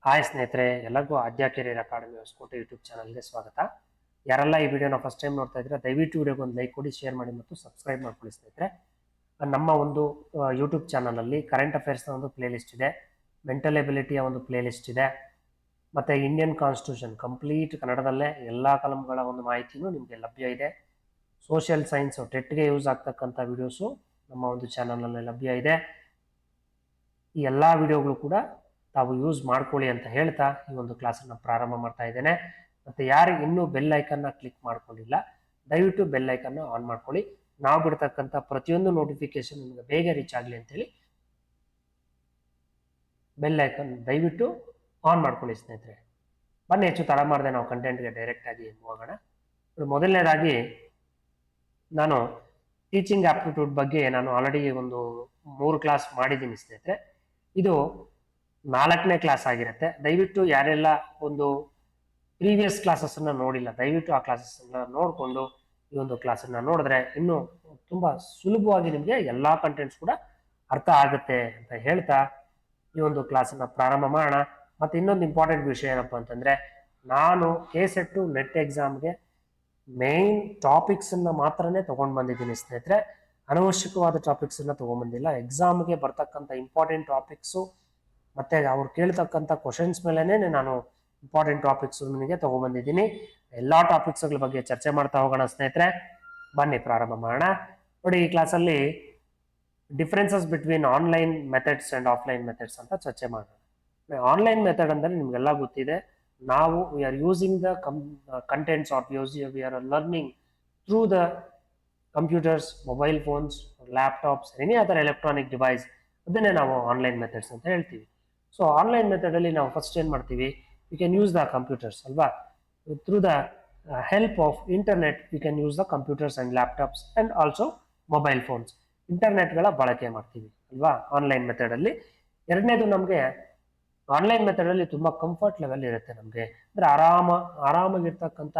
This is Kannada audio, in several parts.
ಹಾಯ್ ಸ್ನೇಹಿತರೆ, ಎಲ್ಲರಿಗೂ ಆದ್ಯ ಕೆರಿಯರ್ ಅಕಾಡೆಮಿ ಹೊಸಕೋಟೆ ಯೂಟ್ಯೂಬ್ ಚಾನಲ್ಗೆ ಸ್ವಾಗತ. ಯಾರೆಲ್ಲ ಈ ವಿಡಿಯೋನ ಫಸ್ಟ್ ಟೈಮ್ ನೋಡ್ತಾ ಇದ್ರೆ ದಯವಿಟ್ಟು ವಿಡಿಯೋಗೆ ಒಂದು ಲೈಕ್ ಕೊಡಿ, ಶೇರ್ ಮಾಡಿ ಮತ್ತು ಸಬ್ಸ್ಕ್ರೈಬ್ ಮಾಡ್ಕೊಳ್ಳಿ ಸ್ನೇಹಿತರೆ. ನಮ್ಮ ಒಂದು ಯೂಟ್ಯೂಬ್ ಚಾನಲಲ್ಲಿ ಕರೆಂಟ್ ಅಫೇರ್ಸ್ನ ಒಂದು ಪ್ಲೇ ಲಿಸ್ಟ್ ಇದೆ, ಮೆಂಟಲ್ ಎಬಿಲಿಟಿಯ ಒಂದು ಪ್ಲೇ ಲಿಸ್ಟ್ ಇದೆ, ಮತ್ತು ಇಂಡಿಯನ್ ಕಾನ್ಸ್ಟಿಟ್ಯೂಷನ್ ಕಂಪ್ಲೀಟ್ ಕನ್ನಡದಲ್ಲೇ ಎಲ್ಲ ಕಾಲಮ್ಗಳ ಒಂದು ಮಾಹಿತಿನೂ ನಿಮಗೆ ಲಭ್ಯ ಇದೆ. ಸೋಷಿಯಲ್ ಸೈನ್ಸು ಟೆಟ್ಗೆ ಯೂಸ್ ಆಗ್ತಕ್ಕಂಥ ವಿಡಿಯೋಸು ನಮ್ಮ ಒಂದು ಚಾನಲ್ನಲ್ಲಿ ಲಭ್ಯ ಇದೆ. ಈ ಎಲ್ಲ ವಿಡಿಯೋಗಳು ಕೂಡ ತಾವು ಯೂಸ್ ಮಾಡ್ಕೊಳ್ಳಿ ಅಂತ ಹೇಳ್ತಾ ಈ ಒಂದು ಕ್ಲಾಸನ್ನು ಪ್ರಾರಂಭ ಮಾಡ್ತಾ ಇದ್ದೇನೆ. ಮತ್ತು ಯಾರು ಇನ್ನೂ ಬೆಲ್ ಐಕನ್ನ ಕ್ಲಿಕ್ ಮಾಡ್ಕೊಂಡಿಲ್ಲ ದಯವಿಟ್ಟು ಬೆಲ್ ಐಕನ್ನ ಆನ್ ಮಾಡ್ಕೊಳ್ಳಿ. ನಾವು ಬಿಡ್ತಕ್ಕಂಥ ಪ್ರತಿಯೊಂದು ನೋಟಿಫಿಕೇಶನ್ ನಿಮಗೆ ಬೇಗ ರೀಚ್ ಆಗಲಿ ಅಂತೇಳಿ ಬೆಲ್ ಐಕನ್ ದಯವಿಟ್ಟು ಆನ್ ಮಾಡ್ಕೊಳ್ಳಿ ಸ್ನೇಹಿತರೆ. ಬನ್ನಿ, ಹೆಚ್ಚು ತಡ ಮಾಡದೆ ನಾವು ಕಂಟೆಂಟ್ಗೆ ಡೈರೆಕ್ಟ್ ಆಗಿ ಹೋಗೋಣ. ಮೊದಲನೇದಾಗಿ ನಾನು ಟೀಚಿಂಗ್ ಆಪ್ಟಿಟ್ಯೂಡ್ ಬಗ್ಗೆ ನಾನು ಆಲ್ರೆಡಿ ಒಂದು 3 ಕ್ಲಾಸ್ ಮಾಡಿದ್ದೀನಿ ಸ್ನೇಹಿತರೆ. ಇದು 4ನೇ ಕ್ಲಾಸ್ ಆಗಿರುತ್ತೆ. ದಯವಿಟ್ಟು ಯಾರೆಲ್ಲ ಒಂದು ಪ್ರೀವಿಯಸ್ ಕ್ಲಾಸಸ್ಸನ್ನು ನೋಡಿಲ್ಲ ದಯವಿಟ್ಟು ಆ ಕ್ಲಾಸಸ್ಸನ್ನು ನೋಡಿಕೊಂಡು ಈ ಒಂದು ಕ್ಲಾಸನ್ನು ನೋಡಿದ್ರೆ ಇನ್ನೂ ತುಂಬ ಸುಲಭವಾಗಿ ನಿಮಗೆ ಎಲ್ಲ ಕಂಟೆಂಟ್ಸ್ ಕೂಡ ಅರ್ಥ ಆಗುತ್ತೆ ಅಂತ ಹೇಳ್ತಾ ಈ ಒಂದು ಕ್ಲಾಸನ್ನು ಪ್ರಾರಂಭ ಮಾಡೋಣ. ಮತ್ತು ಇನ್ನೊಂದು ಇಂಪಾರ್ಟೆಂಟ್ ವಿಷಯ ಏನಪ್ಪ ಅಂತಂದರೆ, ನಾನು ಕೆಸೆಟ್ ನೆಟ್ ಎಕ್ಸಾಮ್ಗೆ ಮೇನ್ ಟಾಪಿಕ್ಸನ್ನು ಮಾತ್ರನೇ ತೊಗೊಂಡು ಬಂದಿದ್ದೀನಿ ಸ್ನೇಹಿತರೆ. ಅನವಶ್ಯಕವಾದ ಟಾಪಿಕ್ಸನ್ನು ತೊಗೊಂಡ್ಬಂದಿಲ್ಲ. ಎಕ್ಸಾಮ್ಗೆ ಬರ್ತಕ್ಕಂಥ ಇಂಪಾರ್ಟೆಂಟ್ ಟಾಪಿಕ್ಸು ಮತ್ತು ಅವ್ರು ಕೇಳ್ತಕ್ಕಂಥ ಕ್ವಶನ್ಸ್ ಮೇಲೇ ನಾನು ಇಂಪಾರ್ಟೆಂಟ್ ಟಾಪಿಕ್ಸ್ ನಿಮಗೆ ತೊಗೊಂಡ್ಬಂದಿದ್ದೀನಿ. ಎಲ್ಲ ಟಾಪಿಕ್ಸ್ಗಳ ಬಗ್ಗೆ ಚರ್ಚೆ ಮಾಡ್ತಾ ಹೋಗೋಣ ಸ್ನೇಹಿತರೆ. ಬನ್ನಿ ಪ್ರಾರಂಭ ಮಾಡೋಣ. ನೋಡಿ, ಈ ಕ್ಲಾಸಲ್ಲಿ differences between online methods and offline methods ಅಂತ ಚರ್ಚೆ ಮಾಡೋಣ. ಆನ್ಲೈನ್ ಮೆಥಡ್ ಅಂದರೆ ನಿಮಗೆಲ್ಲ ಗೊತ್ತಿದೆ. ನಾವು we are using the contents of we are learning through the computers, mobile phones, laptops, any other electronic device. ಅದನ್ನೇ ನಾವು ಆನ್ಲೈನ್ ಮೆಥಡ್ಸ್ ಅಂತ ಹೇಳ್ತೀವಿ. ಸೊ ಆನ್ಲೈನ್ ಮೆಥಡಲ್ಲಿ ನಾವು ಫಸ್ಟ್ ಏನು ಮಾಡ್ತೀವಿ, we can use the computers ಅಲ್ವಾ. Through the help of internet we can use the computers and laptops and also mobile phones. ಇಂಟರ್ನೆಟ್ಗಳ ಬಳಕೆ ಮಾಡ್ತೀವಿ ಅಲ್ವಾ ಆನ್ಲೈನ್ ಮೆಥಡಲ್ಲಿ. ಎರಡನೇದು, ನಮಗೆ ಆನ್ಲೈನ್ ಮೆಥಡಲ್ಲಿ ತುಂಬ ಕಂಫರ್ಟ್ ಲೆವೆಲ್ ಇರುತ್ತೆ. ನಮಗೆ ಅಂದರೆ ಆರಾಮಾಗಿರ್ತಕ್ಕಂಥ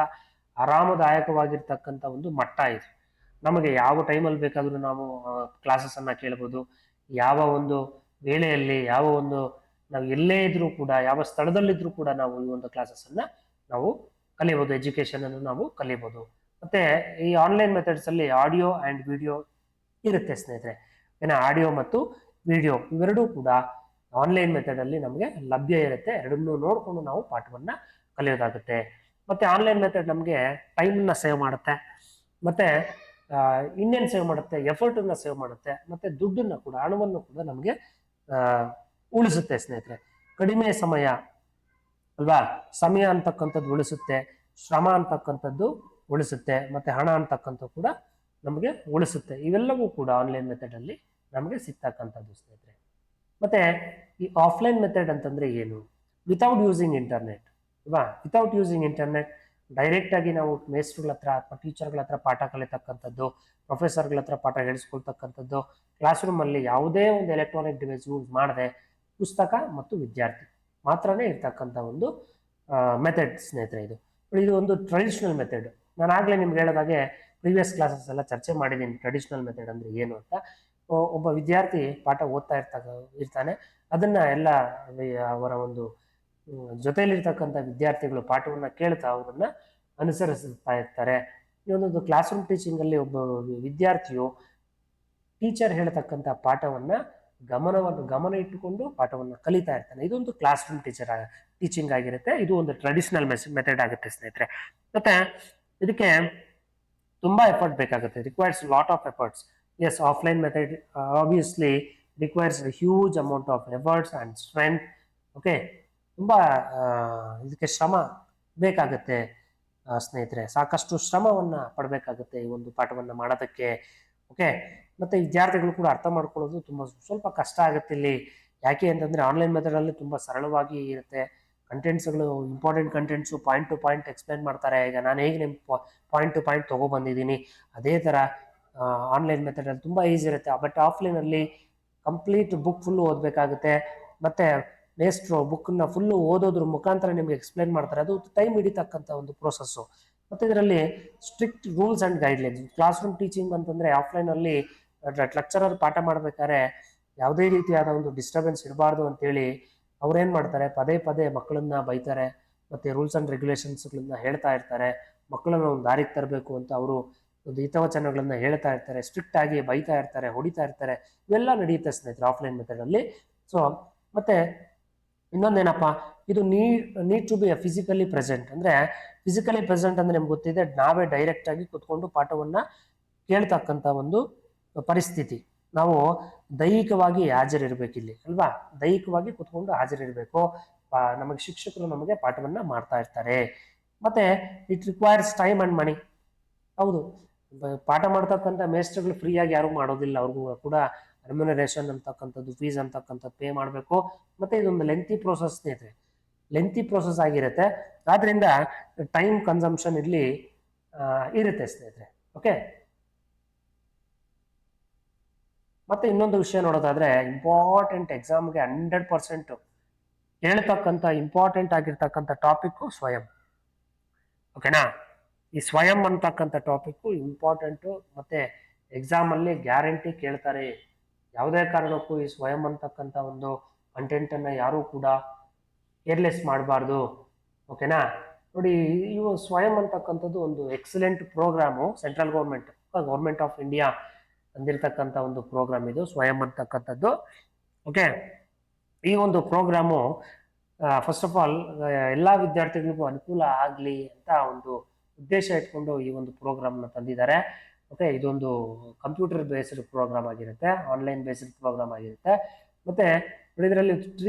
ಆರಾಮದಾಯಕವಾಗಿರ್ತಕ್ಕಂಥ ಒಂದು ಮಟ್ಟ ಇದು. ನಮಗೆ ಯಾವ ಟೈಮಲ್ಲಿ ಬೇಕಾದರೂ ನಾವು ಕ್ಲಾಸಸ್ಸನ್ನು ಕೇಳ್ಬೋದು. ಯಾವ ಒಂದು ವೇಳೆಯಲ್ಲಿ, ಯಾವ ಒಂದು ನಾವು ಎಲ್ಲೇ ಇದ್ರೂ ಕೂಡ, ಯಾವ ಸ್ಥಳದಲ್ಲಿದ್ದರೂ ಕೂಡ ನಾವು ಈ ಒಂದು ಕ್ಲಾಸಸ್ಸನ್ನು ನಾವು ಕಲಿಬೋದು, ಎಜುಕೇಷನನ್ನು ನಾವು ಕಲಿಬೋದು. ಮತ್ತು ಈ ಆನ್ಲೈನ್ ಮೆಥಡ್ಸಲ್ಲಿ ಆಡಿಯೋ ಆ್ಯಂಡ್ ವಿಡಿಯೋ ಇರುತ್ತೆ ಸ್ನೇಹಿತರೆ. ಏನೇ ಆಡಿಯೋ ಮತ್ತು ವಿಡಿಯೋ ಇವೆರಡೂ ಕೂಡ ಆನ್ಲೈನ್ ಮೆಥಡಲ್ಲಿ ನಮಗೆ ಲಭ್ಯ ಇರುತ್ತೆ. ಎರಡನ್ನೂ ನೋಡಿಕೊಂಡು ನಾವು ಪಾಠವನ್ನು ಕಲಿಯೋದಾಗುತ್ತೆ. ಮತ್ತು ಆನ್ಲೈನ್ ಮೆಥಡ್ ನಮಗೆ ಟೈಮನ್ನು ಸೇವ್ ಮಾಡುತ್ತೆ, ಮತ್ತು ಇನ್ನೇನು ಸೇವ್ ಮಾಡುತ್ತೆ, ಎಫರ್ಟನ್ನು ಸೇವ್ ಮಾಡುತ್ತೆ, ಮತ್ತು ದುಡ್ಡನ್ನು ಕೂಡ, ಹಣವನ್ನು ಕೂಡ ನಮಗೆ ಉಳಿಸುತ್ತೆ ಸ್ನೇಹಿತರೆ. ಕಡಿಮೆ ಸಮಯ ಅಲ್ವಾ, ಸಮಯ ಅಂತಕ್ಕಂಥದ್ದು ಉಳಿಸುತ್ತೆ, ಶ್ರಮ ಅಂತಕ್ಕಂಥದ್ದು ಉಳಿಸುತ್ತೆ, ಮತ್ತು ಹಣ ಅಂತಕ್ಕಂಥದ್ದು ಕೂಡ ನಮಗೆ ಉಳಿಸುತ್ತೆ. ಇವೆಲ್ಲವೂ ಕೂಡ ಆನ್ಲೈನ್ ಮೆಥಡಲ್ಲಿ ನಮಗೆ ಸಿಗ್ತಕ್ಕಂಥದ್ದು ಸ್ನೇಹಿತರೆ. ಮತ್ತು ಈ ಆಫ್ಲೈನ್ ಮೆಥಡ್ ಅಂತಂದರೆ ಏನು, ವಿತೌಟ್ ಯೂಸಿಂಗ್ ಇಂಟರ್ನೆಟ್ ಅಲ್ವಾ. ವಿತೌಟ್ ಯೂಸಿಂಗ್ ಇಂಟರ್ನೆಟ್ ಡೈರೆಕ್ಟಾಗಿ ನಾವು ಮೇಸ್ಟ್ರುಗಳ ಹತ್ರ ಅಥವಾ ಟೀಚರ್ಗಳ ಹತ್ರ ಪಾಠ ಕಲಿತಕ್ಕಂಥದ್ದು, ಪ್ರೊಫೆಸರ್ಗಳ ಹತ್ರ ಪಾಠ ಹೇಳಿಸ್ಕೊಳ್ತಕ್ಕಂಥದ್ದು, ಕ್ಲಾಸ್ ರೂಮಲ್ಲಿ ಯಾವುದೇ ಒಂದು ಎಲೆಕ್ಟ್ರಾನಿಕ್ ಡಿವೈಸ್ ಯೂಸ್ ಮಾಡದೆ ಪುಸ್ತಕ ಮತ್ತು ವಿದ್ಯಾರ್ಥಿ ಮಾತ್ರನೇ ಇರ್ತಕ್ಕಂಥ ಒಂದು ಮೆಥಡ್ ಸ್ನೇಹಿತರೆ. ಇದು ಒಂದು ಟ್ರೆಡಿಷ್ನಲ್ ಮೆಥಡ್. ನಾನು ಆಗಲೇ ನಿಮ್ಗೆ ಹೇಳೋದಾಗೆ ಪ್ರೀವಿಯಸ್ ಕ್ಲಾಸಸ್ ಎಲ್ಲ ಚರ್ಚೆ ಮಾಡಿದ್ದೀನಿ ಟ್ರೆಡಿಷ್ನಲ್ ಮೆಥಡ್ ಅಂದರೆ ಏನು ಅಂತ. ಒಬ್ಬ ವಿದ್ಯಾರ್ಥಿ ಪಾಠ ಓದ್ತಾ ಇರ್ತಾನೆ. ಅದನ್ನು ಎಲ್ಲ ಅವರ ಒಂದು ಜೊತೆಯಲ್ಲಿರ್ತಕ್ಕಂಥ ವಿದ್ಯಾರ್ಥಿಗಳು ಪಾಠವನ್ನು ಕೇಳ್ತಾ ಅವರನ್ನು ಅನುಸರಿಸ್ತಾ ಇರ್ತಾರೆ. ಈ ಒಂದು ಕ್ಲಾಸ್ ರೂಮ್ ಟೀಚಿಂಗಲ್ಲಿ ಒಬ್ಬ ವಿದ್ಯಾರ್ಥಿಯು ಟೀಚರ್ ಹೇಳ್ತಕ್ಕಂಥ ಪಾಠವನ್ನು ಗಮನ ಇಟ್ಟುಕೊಂಡು ಪಾಠವನ್ನು ಕಲಿತಾ ಇರ್ತಾನೆ. ಇದೊಂದು ಕ್ಲಾಸ್ ರೂಮ್ ಟೀಚಿಂಗ್ ಆಗಿರುತ್ತೆ. ಇದು ಒಂದು ಟ್ರೆಡಿಷನಲ್ ಮೆಥಡ್ ಆಗುತ್ತೆ ಸ್ನೇಹಿತರೆ. ಮತ್ತೆ ಇದಕ್ಕೆ ತುಂಬಾ ಎಫರ್ಟ್ ಬೇಕಾಗುತ್ತೆ, requires lot of efforts. Yes, offline method obviously requires huge amount of efforts and strength. Okay, ತುಂಬ ಇದಕ್ಕೆ ಶ್ರಮ ಬೇಕಾಗುತ್ತೆ ಸ್ನೇಹಿತರೆ. ಸಾಕಷ್ಟು ಶ್ರಮವನ್ನು ಪಡಬೇಕಾಗುತ್ತೆ ಈ ಒಂದು ಪಾಠವನ್ನು ಮಾಡೋದಕ್ಕೆ. ಓಕೆ, ಮತ್ತು ವಿದ್ಯಾರ್ಥಿಗಳು ಕೂಡ ಅರ್ಥ ಮಾಡ್ಕೊಳ್ಳೋದು ಸ್ವಲ್ಪ ಕಷ್ಟ ಆಗುತ್ತೆ ಇಲ್ಲಿ. ಯಾಕೆ ಅಂತಂದರೆ ಆನ್ಲೈನ್ ಮೆಥಡಲ್ಲಿ ತುಂಬ ಸರಳವಾಗಿ ಇರುತ್ತೆ. ಕಂಟೆಂಟ್ಸ್ಗಳು, important contents point to point explain ಮಾಡ್ತಾರೆ. ಈಗ ನಾನು ಹೇಗೆ ನಿಮ್ಮ ಪಾಯಿಂಟ್ ಟು ಪಾಯಿಂಟ್ ತೊಗೊಬಂದಿದ್ದೀನಿ ಅದೇ ಥರ ಆನ್ಲೈನ್ ಮೆಥಡಲ್ಲಿ ತುಂಬ ಈಸಿ ಇರುತ್ತೆ. ಬಟ್ ಆಫ್ಲೈನಲ್ಲಿ ಕಂಪ್ಲೀಟ್ ಬುಕ್ ಫುಲ್ಲು ಓದಬೇಕಾಗುತ್ತೆ. ಮತ್ತು ಮೇಸ್ಟ್ರು ಬುಕ್ಕನ್ನು ಫುಲ್ಲು ಓದೋದ್ರ ಮುಖಾಂತರ ನಿಮಗೆ ಎಕ್ಸ್ಪ್ಲೇನ್ ಮಾಡ್ತಾರೆ. ಅದು ಟೈಮ್ ಹಿಡಿತಕ್ಕಂಥ ಒಂದು ಪ್ರೋಸೆಸ್ಸು. ಮತ್ತು ಇದರಲ್ಲಿ strict rules and guidelines. Class room teaching ಅಂತಂದರೆ ಆಫ್ಲೈನಲ್ಲಿ ಲೆಕ್ಚರರ್ ಪಾಠ ಮಾಡಬೇಕಾದ್ರೆ ಯಾವುದೇ ರೀತಿಯಾದ ಒಂದು ಡಿಸ್ಟರ್ಬೆನ್ಸ್ ಇರಬಾರ್ದು ಅಂತೇಳಿ ಅವ್ರೇನ್ ಮಾಡ್ತಾರೆ, ಪದೇ ಪದೇ ಮಕ್ಕಳನ್ನ ಬೈತಾರೆ, ಮತ್ತೆ ರೂಲ್ಸ್ ಅಂಡ್ ರೆಗ್ಯುಲೇಷನ್ಸ್ಗಳನ್ನ ಹೇಳ್ತಾ ಇರ್ತಾರೆ, ಮಕ್ಕಳನ್ನ ಒಂದು ದಾರಿಗೆ ತರಬೇಕು ಅಂತ ಅವರು ಒಂದು ಹಿತವಚನಗಳನ್ನ ಹೇಳ್ತಾ ಇರ್ತಾರೆ, ಸ್ಟ್ರಿಕ್ಟ್ ಆಗಿ ಬೈತಾ ಇರ್ತಾರೆ, ಹೊಡಿತಾ ಇರ್ತಾರೆ. ಇವೆಲ್ಲ ನಡೆಯುತ್ತೆ ಸ್ನೇಹಿತರೆ ಆಫ್ಲೈನ್ ಮೆಥಡ್ ಅಲ್ಲಿ. ಸೊ ಮತ್ತೆ ಇನ್ನೊಂದೇನಪ್ಪ, ಇದು need to be physically present. ಅಂದ್ರೆ ಫಿಸಿಕಲಿ ಪ್ರೆಸೆಂಟ್ ಅಂದ್ರೆ ನಿಮ್ಗೆ ಗೊತ್ತಿದೆ, ನಾವೇ ಡೈರೆಕ್ಟ್ ಆಗಿ ಕುತ್ಕೊಂಡು ಪಾಠವನ್ನ ಕೇಳ್ತಕ್ಕಂಥ ಒಂದು ಪರಿಸ್ಥಿತಿ. ನಾವು ದೈಹಿಕವಾಗಿ ಹಾಜರಿರ್ಬೇಕಿಲ್ಲಿ ಅಲ್ವಾ, ದೈಹಿಕವಾಗಿ ಕುತ್ಕೊಂಡು ಹಾಜರಿರ್ಬೇಕು. ನಮಗೆ ಶಿಕ್ಷಕರು ನಮಗೆ ಪಾಠವನ್ನ ಮಾಡ್ತಾ ಇರ್ತಾರೆ. ಮತ್ತೆ ಇಟ್ ರಿಕ್ವೈರ್ಸ್ ಟೈಮ್ ಅಂಡ್ ಮನಿ. ಹೌದು, ಪಾಠ ಮಾಡ್ತಕ್ಕಂಥ ಮೇಸ್ಟರ್ಗಳು ಫ್ರೀ ಆಗಿ ಯಾರು ಮಾಡೋದಿಲ್ಲ, ಅವ್ರಿಗೂ ಕೂಡ ರೆಮ್ಯುನರೇಷನ್ ಅಂತಕ್ಕಂಥದ್ದು, ಫೀಸ್ ಅಂತಕ್ಕಂಥದ್ದು ಪೇ ಮಾಡಬೇಕು. ಮತ್ತೆ ಇದೊಂದು ಲೆಂತಿ ಪ್ರೋಸೆಸ್ ಸ್ನೇಹಿತರೆ, ಲೆಂತಿ ಪ್ರೋಸೆಸ್ ಆಗಿರುತ್ತೆ. ಆದ್ರಿಂದ ಟೈಮ್ ಕನ್ಸಂಪ್ಷನ್ ಇಲ್ಲಿ ಇರುತ್ತೆ ಸ್ನೇಹಿತರೆ. ಓಕೆ, ಮತ್ತೆ ಇನ್ನೊಂದು ವಿಷಯ ನೋಡೋದಾದ್ರೆ, ಇಂಪಾರ್ಟೆಂಟ್ ಎಕ್ಸಾಮ್ಗೆ 100% ಹೇಳ್ತಕ್ಕಂಥ ಇಂಪಾರ್ಟೆಂಟ್ ಆಗಿರ್ತಕ್ಕಂಥ ಟಾಪಿಕ್ ಸ್ವಯಂ. ಓಕೆನಾ, ಈ ಸ್ವಯಂ ಅಂತಕ್ಕಂಥ ಟಾಪಿಕ್ ಇಂಪಾರ್ಟೆಂಟು, ಮತ್ತೆ ಎಕ್ಸಾಮ್ ಅಲ್ಲಿ ಗ್ಯಾರಂಟಿ ಕೇಳ್ತಾರೆ. ಯಾವುದೇ ಕಾರಣಕ್ಕೂ ಈ ಸ್ವಯಂ ಅಂತಕ್ಕಂಥ ಒಂದು ಕಂಟೆಂಟ್ ಅನ್ನ ಯಾರು ಕೂಡ ಕೇರ್ಲೆಸ್ ಮಾಡಬಾರ್ದು. ಓಕೆನಾ, ನೋಡಿ, ಇವು ಸ್ವಯಂ ಅಂತಕ್ಕಂಥದ್ದು ಒಂದು excellent programme, central government of India ಅಂದಿರ್ತಕ್ಕಂಥ ಒಂದು ಪ್ರೋಗ್ರಾಮ್ ಇದು ಸ್ವಯಂ ಅಂತಕ್ಕಂಥದ್ದು. ಓಕೆ, ಈ ಒಂದು ಪ್ರೋಗ್ರಾಮು ಫಸ್ಟ್ ಆಫ್ ಆಲ್ ಎಲ್ಲ ವಿದ್ಯಾರ್ಥಿಗಳಿಗೂ ಅನುಕೂಲ ಆಗಲಿ ಅಂತ ಒಂದು ಉದ್ದೇಶ ಇಟ್ಕೊಂಡು ಈ ಒಂದು ಪ್ರೋಗ್ರಾಮ್ನ ತಂದಿದ್ದಾರೆ. ಓಕೆ, ಇದೊಂದು ಕಂಪ್ಯೂಟರ್ ಬೇಸ್ಡ್ ಪ್ರೋಗ್ರಾಮ್ ಆಗಿರುತ್ತೆ, ಆನ್ಲೈನ್ ಬೇಸ್ಡ್ ಪ್ರೋಗ್ರಾಮ್ ಆಗಿರುತ್ತೆ. ಮತ್ತೆ ಇದರಲ್ಲಿ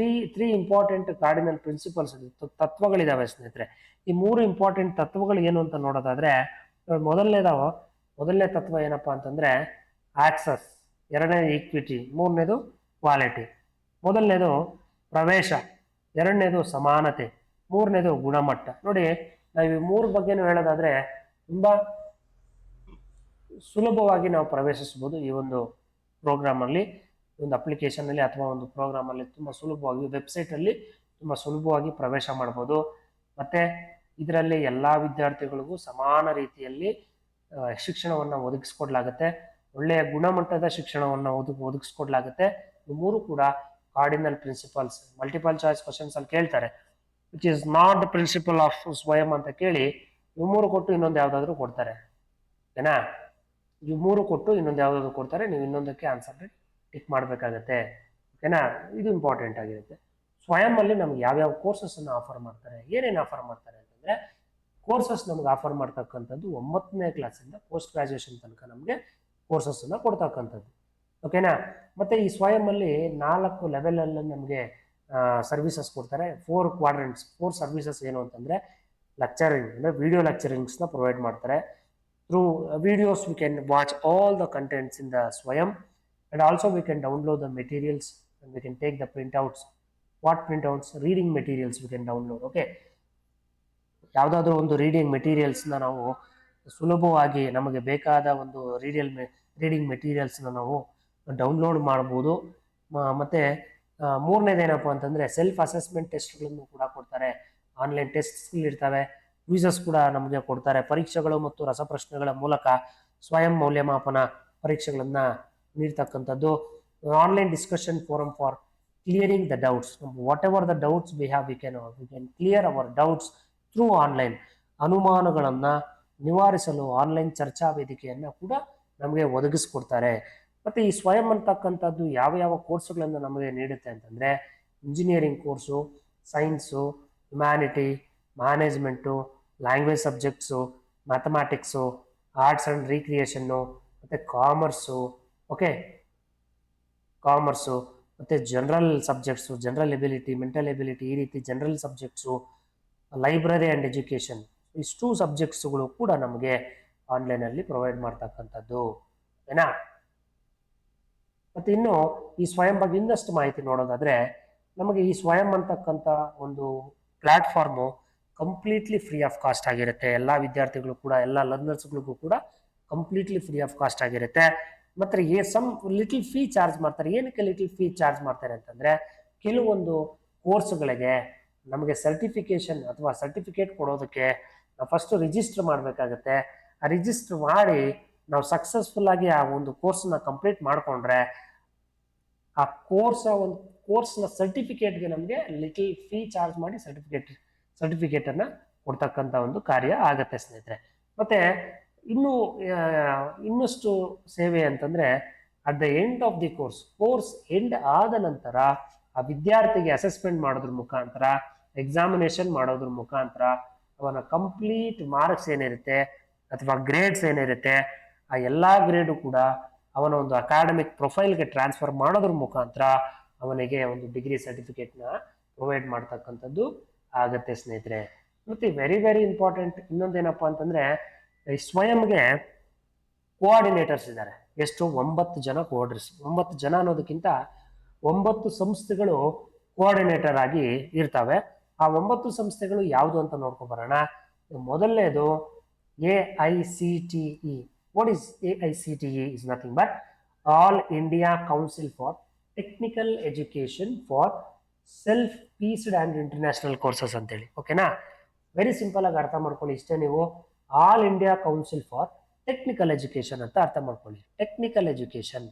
ತ್ರೀ ಇಂಪಾರ್ಟೆಂಟ್ ಕಾರ್ಡಿನಲ್ ಪ್ರಿನ್ಸಿಪಲ್ಸ್ ತತ್ವಗಳಿದಾವೆ ಸ್ನೇಹಿತರೆ. ಈ 3 ಇಂಪಾರ್ಟೆಂಟ್ ತತ್ವಗಳು ಏನು ಅಂತ ನೋಡೋದಾದ್ರೆ, ಮೊದಲನೇ ತತ್ವ ಏನಪ್ಪಾ ಅಂತಂದ್ರೆ ಆಕ್ಸಸ್, ಎರಡನೇದು ಈಕ್ವಿಟಿ, ಮೂರನೇದು ಕ್ವಾಲಿಟಿ. ಮೊದಲನೇದು ಪ್ರವೇಶ, ಎರಡನೇದು ಸಮಾನತೆ, ಮೂರನೇದು ಗುಣಮಟ್ಟ. ನೋಡಿ, ನಾವು ಈ 3 ಬಗ್ಗೆನೂ ಹೇಳೋದಾದ್ರೆ ತುಂಬಾ ಸುಲಭವಾಗಿ ನಾವು ಪ್ರವೇಶಿಸಬಹುದು ಈ ಒಂದು ಪ್ರೋಗ್ರಾಮ್ ಅಲ್ಲಿ, ಒಂದು ಅಪ್ಲಿಕೇಶನ್ ಅಲ್ಲಿ ಅಥವಾ ಒಂದು ಪ್ರೋಗ್ರಾಮ್ ಅಲ್ಲಿ ತುಂಬಾ ಸುಲಭವಾಗಿ, ವೆಬ್ಸೈಟ್ ಅಲ್ಲಿ ತುಂಬಾ ಸುಲಭವಾಗಿ ಪ್ರವೇಶ ಮಾಡಬಹುದು. ಮತ್ತೆ ಇದರಲ್ಲಿ ಎಲ್ಲಾ ವಿದ್ಯಾರ್ಥಿಗಳಿಗೂ ಸಮಾನ ರೀತಿಯಲ್ಲಿ ಶಿಕ್ಷಣವನ್ನು ಒದಗಿಸ್ಕೊಡ್ಲಾಗುತ್ತೆ, ಒಳ್ಳೆಯ ಗುಣಮಟ್ಟದ ಶಿಕ್ಷಣವನ್ನು ಒದಗಿಸ್ಕೊಡ್ಲಾಗುತ್ತೆ. ಈ 3 ಕೂಡ cardinal principles. Multiple choice questions ಅಲ್ಲಿ ಕೇಳ್ತಾರೆ, which is not the principle of Swayam ಅಂತ ಕೇಳಿ ಇವು 3 ಕೊಟ್ಟು ಇನ್ನೊಂದು ಯಾವ್ದಾದ್ರು ಕೊಡ್ತಾರೆ. ಓಕೆನಾ, ಇವು 3 ಕೊಟ್ಟು ಇನ್ನೊಂದು ಯಾವ್ದಾದ್ರು ಕೊಡ್ತಾರೆ, ನೀವು ಇನ್ನೊಂದಕ್ಕೆ ಆನ್ಸರ್ ಟಿಕ್ ಮಾಡಬೇಕಾಗತ್ತೆ. ಓಕೆನಾ, ಇದು ಇಂಪಾರ್ಟೆಂಟ್ ಆಗಿರುತ್ತೆ. ಸ್ವಯಂ ಅಲ್ಲಿ ನಮ್ಗೆ ಯಾವ್ಯಾವ ಕೋರ್ಸಸ್ ಅನ್ನು ಆಫರ್ ಮಾಡ್ತಾರೆ, ಏನೇನು ಆಫರ್ ಮಾಡ್ತಾರೆ ಅಂತಂದ್ರೆ, ಕೋರ್ಸಸ್ ನಮ್ಗೆ ಆಫರ್ ಮಾಡ್ತಕ್ಕಂಥದ್ದು 9ನೇ ಕ್ಲಾಸಿಂದ ಪೋಸ್ಟ್ ಗ್ರಾಜುಯೇಷನ್ ತನಕ ನಮಗೆ ಕೋರ್ಸಸ್ ಅನ್ನ ಕೊಡ್ತಕ್ಕಂಥದ್ದು. ಓಕೆನಾ, ಮತ್ತೆ ಈ ಸ್ವಯಂ ಅಲ್ಲಿ 4 ಲೆವೆಲ್ ಅಲ್ಲಿ ನಮಗೆ ಸರ್ವಿಸಸ್ ಕೊಡ್ತಾರೆ. 4 ಕ್ವಾಡ್ರೆಂಟ್ಸ್, 4 ಸರ್ವಿಸಸ್ ಏನು ಅಂತಂದ್ರೆ, ಲೆಕ್ಚರಿಂಗ್ ಅಂದ್ರೆ ವಿಡಿಯೋ ಲೆಕ್ಚರಿಂಗ್ಸ್ ನ ಪ್ರೊವೈಡ್ ಮಾಡ್ತಾರೆ. Through videos we can watch all the contents in the ಸ್ವಯಂ, and also we can download the materials and we can take the printouts. What printouts? Reading materials we can download. Okay, ಯಾವುದಾದ್ರೂ ಒಂದು ರೀಡಿಂಗ್ ಮೆಟೀರಿಯಲ್ಸ್ನ ನಾವು ಸುಲಭವಾಗಿ ನಮಗೆ ಬೇಕಾದ ಒಂದು ರೀಡಿಂಗ್ ಮೆಟೀರಿಯಲ್ಸ್ನ ನಾವು ಡೌನ್ಲೋಡ್ ಮಾಡ್ಬೋದು. ಮತ್ತೆ ಮೂರನೇದೇನಪ್ಪ ಅಂತಂದ್ರೆ ಸೆಲ್ಫ್ ಅಸೆಸ್ಮೆಂಟ್ ಟೆಸ್ಟ್ಗಳನ್ನು ಕೂಡ ಕೊಡ್ತಾರೆ, ಆನ್ಲೈನ್ ಟೆಸ್ಟ್ಗಳು ಇರ್ತವೆ, ಕ್ವಿಜಸ್ ಕೂಡ ನಮಗೆ ಕೊಡ್ತಾರೆ. ಪರೀಕ್ಷೆಗಳು ಮತ್ತು ರಸಪ್ರಶ್ನೆಗಳ ಮೂಲಕ ಸ್ವಯಂ ಮೌಲ್ಯಮಾಪನ ಪರೀಕ್ಷೆಗಳನ್ನ ನೀಡ್ತಕ್ಕಂಥದ್ದು. Online discussion forum for clearing the doubts. Whatever the doubts we have, we can clear our doubts through online. ಅನುಮಾನಗಳನ್ನ ನಿವಾರಿಸಲು ಆನ್ಲೈನ್ ಚರ್ಚಾ ವೇದಿಕೆಯನ್ನ ಕೂಡ ನಮಗೆ ಒದಗಿಸ್ಕೊಡ್ತಾರೆ. ಮತ್ತೆ ಈ ಸ್ವಯಂ ಅಂತಕ್ಕಂಥದ್ದು ಯಾವ ಯಾವ ಕೋರ್ಸ್ಗಳನ್ನು ನಮಗೆ ನೀಡುತ್ತೆ ಅಂತಂದ್ರೆ, engineering course, science, humanity, management, language subjects, mathematics, arts and recreation, ಮತ್ತೆ ಕಾಮರ್ಸು. ಓಕೆ, ಕಾಮರ್ಸು ಮತ್ತೆ general subjects, general ability, mental ability, ಈ ರೀತಿ general subjects, library and education, ಇಷ್ಟು ಸಬ್ಜೆಕ್ಟ್ಸ್ಗಳು ಕೂಡ ನಮಗೆ ಆನ್ಲೈನ್ ಅಲ್ಲಿ ಪ್ರೊವೈಡ್ ಮಾಡ್ತಕ್ಕಂಥದ್ದು. ಓಕೆನಾ, ಮತ್ತೆ ಇನ್ನು ಈ ಸ್ವಯಂ ಬಗ್ಗೆ ಇನ್ನಷ್ಟು ಮಾಹಿತಿ ನೋಡೋದಾದ್ರೆ, ನಮಗೆ ಈ ಸ್ವಯಂ ಅಂತಕ್ಕಂಥ ಒಂದು platform completely free of cost ಆಗಿರುತ್ತೆ. ಎಲ್ಲ ವಿದ್ಯಾರ್ಥಿಗಳು ಕೂಡ, ಎಲ್ಲ ಲರ್ನರ್ಸ್ಗಳಿಗೂ ಕೂಡ ಕಂಪ್ಲೀಟ್ಲಿ ಫ್ರೀ ಆಫ್ ಕಾಸ್ಟ್ ಆಗಿರುತ್ತೆ. ಮತ್ತೆ ಸಮ್ ಲಿಟಲ್ ಫೀ ಚಾರ್ಜ್ ಮಾಡ್ತಾರೆ. ಏನಕ್ಕೆ ಲಿಟಲ್ ಫೀ ಚಾರ್ಜ್ ಮಾಡ್ತಾರೆ ಅಂತಂದ್ರೆ, ಕೆಲವೊಂದು ಕೋರ್ಸ್ಗಳಿಗೆ ನಮಗೆ ಸರ್ಟಿಫಿಕೇಶನ್ ಅಥವಾ ಸರ್ಟಿಫಿಕೇಟ್ ಕೊಡೋದಕ್ಕೆ ನಾವು ಫಸ್ಟ್ ರಿಜಿಸ್ಟರ್ ಮಾಡಬೇಕಾಗತ್ತೆ. ಆ ರಿಜಿಸ್ಟರ್ ಮಾಡಿ ನಾವು ಸಕ್ಸಸ್ಫುಲ್ ಆಗಿ ಆ ಒಂದು ಕೋರ್ಸ್ನ ಕಂಪ್ಲೀಟ್ ಮಾಡಿಕೊಂಡ್ರೆ, ಆ ಕೋರ್ಸ್ನ ಸರ್ಟಿಫಿಕೇಟ್ಗೆ ನಮಗೆ ಲಿಟಲ್ ಫೀ ಚಾರ್ಜ್ ಮಾಡಿ ಸರ್ಟಿಫಿಕೇಟನ್ನು ಕೊಡ್ತಕ್ಕಂಥ ಒಂದು ಕಾರ್ಯ ಆಗತ್ತೆ ಸ್ನೇಹಿತರೆ. ಮತ್ತೆ ಇನ್ನಷ್ಟು ಸೇವೆ ಅಂತಂದರೆ at the end of the course end ಆದ ನಂತರ ಆ ವಿದ್ಯಾರ್ಥಿಗೆ ಅಸೆಸ್ಮೆಂಟ್ ಮಾಡೋದ್ರ ಮುಖಾಂತರ, ಎಕ್ಸಾಮಿನೇಷನ್ ಮಾಡೋದ್ರ ಮುಖಾಂತರ ಅವನ ಕಂಪ್ಲೀಟ್ ಮಾರ್ಕ್ಸ್ ಏನಿರುತ್ತೆ ಅಥವಾ ಗ್ರೇಡ್ಸ್ ಏನಿರುತ್ತೆ ಆ ಎಲ್ಲ ಗ್ರೇಡು ಕೂಡ ಅವನ ಒಂದು ಅಕಾಡೆಮಿಕ್ ಪ್ರೊಫೈಲ್ಗೆ ಟ್ರಾನ್ಸ್ಫರ್ ಮಾಡೋದ್ರ ಮುಖಾಂತರ ಅವನಿಗೆ ಒಂದು ಡಿಗ್ರಿ ಸರ್ಟಿಫಿಕೇಟ್ನ ಪ್ರೊವೈಡ್ ಮಾಡ್ತಕ್ಕಂಥದ್ದು ಆಗತ್ತೆ ಸ್ನೇಹಿತರೆ. ಮತ್ತೆ ವೆರಿ ವೆರಿ ಇಂಪಾರ್ಟೆಂಟ್ ಇನ್ನೊಂದೇನಪ್ಪ ಅಂತಂದರೆ ಸ್ವಯಂಗೆ ಕೋಆರ್ಡಿನೇಟರ್ಸ್ ಇದ್ದಾರೆ. ಎಷ್ಟು? 9 ಜನ ಕೋಆರ್ಡಿನೇಟರ್ಸ್. 9 ಜನ ಅನ್ನೋದಕ್ಕಿಂತ 9 ಸಂಸ್ಥೆಗಳು ಕೋಆರ್ಡಿನೇಟರ್ ಆಗಿ ಇರ್ತವೆ. ಆ 9 ಸಂಸ್ಥೆಗಳು ಯಾವುದು ಅಂತ ನೋಡ್ಕೊಬರೋಣ. ಮೊದಲನೇದು AICTE. What is AICTE? Is nothing but all India council for technical education for self paced and international courses ಅಂತೇಳಿ. ಓಕೆನಾ? ವೆರಿ ಸಿಂಪಲ್ ಆಗಿ ಅರ್ಥ ಮಾಡ್ಕೊಳ್ಳಿ ಇಷ್ಟೇ. ನೀವು all India council for technical education ಅಂತ ಅರ್ಥ ಮಾಡ್ಕೊಳ್ಳಿ. Technical education,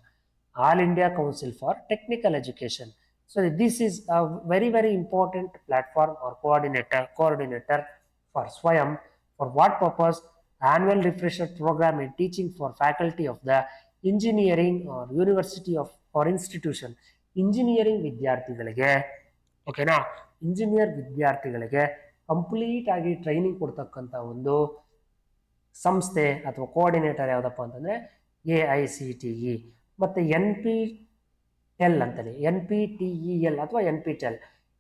all India council for technical education. So this is a very very important platform or coordinator for SWAYAM. For what purpose? Annual refresher program in teaching for faculty of the engineering or university of or institution. Engineering ವಿದ್ಯಾರ್ಥಿಗಳಿಗೆ, ಓಕೆನಾ, ಇಂಜಿನಿಯರ್ ವಿದ್ಯಾರ್ಥಿಗಳಿಗೆ ಕಂಪ್ಲೀಟ್ ಆಗಿ ಟ್ರೈನಿಂಗ್ ಕೊಡ್ತಕ್ಕಂಥ ಒಂದು ಸಂಸ್ಥೆ ಅಥವಾ ಕೋಆರ್ಡಿನೇಟರ್ ಯಾವುದಪ್ಪ ಅಂತಂದರೆ AICTE. ಮತ್ತು NPTEL ಅಂತಲೇ, NPTEL ಅಥವಾ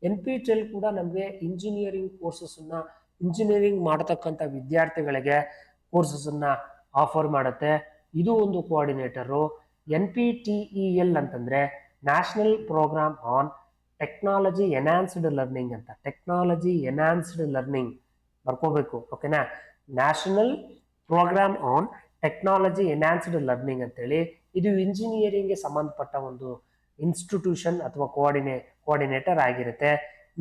NPTEL ಕೂಡ ನಮಗೆ ಇಂಜಿನಿಯರಿಂಗ್ ಕೋರ್ಸಸ್ಸನ್ನು, ಇಂಜಿನಿಯರಿಂಗ್ ಮಾಡತಕ್ಕಂಥ ವಿದ್ಯಾರ್ಥಿಗಳಿಗೆ ಕೋರ್ಸಸ್ಸನ್ನು ಆಫರ್ ಮಾಡುತ್ತೆ. ಇದು ಒಂದು ಕೋಆರ್ಡಿನೇಟರು. NPTEL ಅಂತಂದರೆ national programme on technology enhanced learning ಅಂತ. ಟೆಕ್ನಾಲಜಿ ಎನ್ಹಾನ್ಸ್ಡ್ ಲರ್ನಿಂಗ್ ಬರ್ಕೋಬೇಕು, ಓಕೆನಾ? National programme on technology enhanced learning ಅಂತೇಳಿ ಇದು ಇಂಜಿನಿಯರಿಂಗ್ಗೆ ಸಂಬಂಧಪಟ್ಟ ಒಂದು ಇನ್ಸ್ಟಿಟ್ಯೂಷನ್ ಅಥವಾ ಕೋಆರ್ಡಿನೇಟರ್ ಆಗಿರುತ್ತೆ.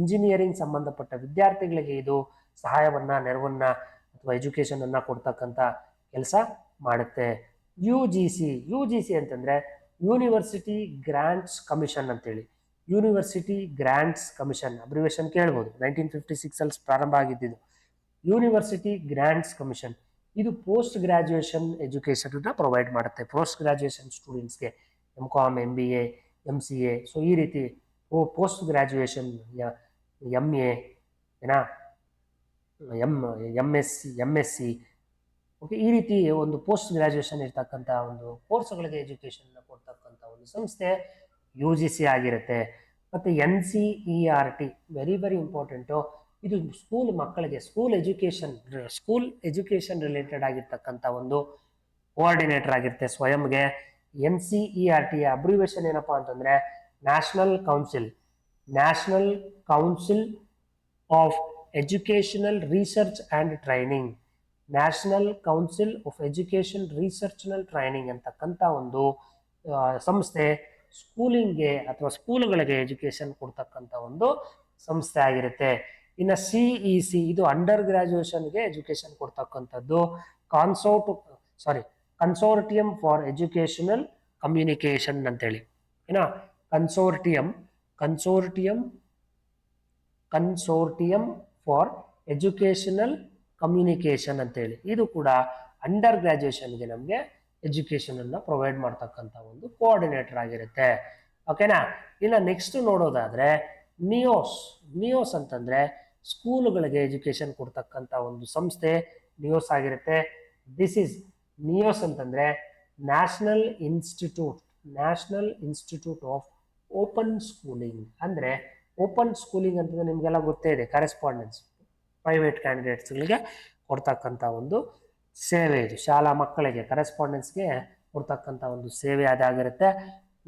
ಇಂಜಿನಿಯರಿಂಗ್ ಸಂಬಂಧಪಟ್ಟ ವಿದ್ಯಾರ್ಥಿಗಳಿಗೆ ಇದು ಸಹಾಯವನ್ನು, ನೆರವನ್ನು ಅಥವಾ ಎಜುಕೇಷನನ್ನು ಕೊಡ್ತಕ್ಕಂಥ ಕೆಲಸ ಮಾಡುತ್ತೆ. UGC ಅಂತಂದರೆ ಯೂನಿವರ್ಸಿಟಿ ಗ್ರಾಂಟ್ಸ್ ಕಮಿಷನ್ ಅಂತೇಳಿ. ಯೂನಿವರ್ಸಿಟಿ ಗ್ರಾಂಟ್ಸ್ ಕಮಿಷನ್ ಅಬ್ರಿವೇಷನ್ ಕೇಳ್ಬೋದು. 1956 ಪ್ರಾರಂಭ ಆಗಿದ್ದು ಯೂನಿವರ್ಸಿಟಿ ಗ್ರಾಂಟ್ಸ್ ಕಮಿಷನ್. ಇದು ಪೋಸ್ಟ್ ಗ್ರಾಜುಯೇಷನ್ ಎಜುಕೇಷನ್ನ ಪ್ರೊವೈಡ್ ಮಾಡುತ್ತೆ ಪೋಸ್ಟ್ ಗ್ರಾಜುಯೇಷನ್ ಸ್ಟೂಡೆಂಟ್ಸ್ಗೆ, MCOM, MBA, MCA. ಸೊ ಈ ರೀತಿ ಪೋಸ್ಟ್ ಗ್ರಾಜುಯೇಷನ್ MA ಏನಾ MSc ಓಕೆ, ಈ ರೀತಿ ಒಂದು ಪೋಸ್ಟ್ ಗ್ರಾಜುಯೇಷನ್ ಇರ್ತಕ್ಕಂಥ ಒಂದು ಕೋರ್ಸ್ಗಳಿಗೆ ಎಜುಕೇಷನ್ನ ಕೊಡ್ತಕ್ಕಂಥ ಒಂದು ಸಂಸ್ಥೆ UGC ಆಗಿರುತ್ತೆ. ಮತ್ತು NCERT ವೆರಿ ವೆರಿ ಇಂಪಾರ್ಟೆಂಟು. ಇದು ಸ್ಕೂಲ್ ಮಕ್ಕಳಿಗೆ ಸ್ಕೂಲ್ ಎಜುಕೇಷನ್ ರಿಲೇಟೆಡ್ ಆಗಿರ್ತಕ್ಕಂಥ ಒಂದು ಕೋಆರ್ಡಿನೇಟರ್ ಆಗಿರುತ್ತೆ ಸ್ವಯಂಗೆ. NCERT ಅಬ್ರಿವೇಷನ್ ಏನಪ್ಪ ಅಂತಂದರೆ national council of educational research and training. National council of education ರಿಸರ್ಚ್ನಲ್ ಟ್ರೈನಿಂಗ್ ಅಂತಕ್ಕಂಥ ಒಂದು ಸಂಸ್ಥೆ ಸ್ಕೂಲಿಂಗ್ಗೆ ಅಥವಾ ಸ್ಕೂಲ್ಗಳಿಗೆ ಎಜುಕೇಷನ್ ಕೊಡ್ತಕ್ಕಂಥ ಒಂದು ಸಂಸ್ಥೆ ಆಗಿರುತ್ತೆ. ಇನ್ನು CEC ಇದು ಅಂಡರ್ ಗ್ರಾಜುಯೇಷನ್ಗೆ ಎಜುಕೇಷನ್ ಕೊಡ್ತಕ್ಕಂಥದ್ದು. ಕನ್ಸೋರ್ಟಿಯಂ ಫಾರ್ ಎಜುಕೇಷನಲ್ ಕಮ್ಯುನಿಕೇಷನ್ ಅಂತೇಳಿ, ಏನಾ ಕನ್ಸೋರ್ಟಿಯಂ ಫಾರ್ ಎಜುಕೇಷನಲ್ ಕಮ್ಯುನಿಕೇಷನ್ ಅಂತೇಳಿ. ಇದು ಕೂಡ ಅಂಡರ್ ಗ್ರಾಜುಯೇಷನ್ಗೆ ನಮಗೆ ಎಜುಕೇಷನನ್ನು ಪ್ರೊವೈಡ್ ಮಾಡ್ತಕ್ಕಂಥ ಒಂದು ಕೋಆರ್ಡಿನೇಟರ್ ಆಗಿರುತ್ತೆ, ಓಕೆನಾ? ಇನ್ನು ನೆಕ್ಸ್ಟ್ ನೋಡೋದಾದರೆ ನಿಯೋಸ್ ಅಂತಂದರೆ ಸ್ಕೂಲುಗಳಿಗೆ ಎಜುಕೇಷನ್ ಕೊಡ್ತಕ್ಕಂಥ ಒಂದು ಸಂಸ್ಥೆ ನಿಯೋಸ್ ಆಗಿರುತ್ತೆ. ನಿಯೋಸ್ ಅಂತಂದರೆ national institute of open schooling. ಅಂದರೆ ಓಪನ್ ಸ್ಕೂಲಿಂಗ್ ಅಂತಂದರೆ ನಿಮಗೆಲ್ಲ ಗೊತ್ತೇ ಇದೆ, ಕರೆಸ್ಪಾಂಡೆನ್ಸ್ ಪ್ರೈವೇಟ್ ಕ್ಯಾಂಡಿಡೇಟ್ಸ್ಗಳಿಗೆ ಕೊಡ್ತಕ್ಕಂಥ ಒಂದು ಸೇವೆ ಇದು. ಶಾಲಾ ಮಕ್ಕಳಿಗೆ ಕರೆಸ್ಪಾಂಡೆನ್ಸ್ಗೆ ಕೊಡ್ತಕ್ಕಂಥ ಒಂದು ಸೇವೆ ಅದಾಗಿರುತ್ತೆ.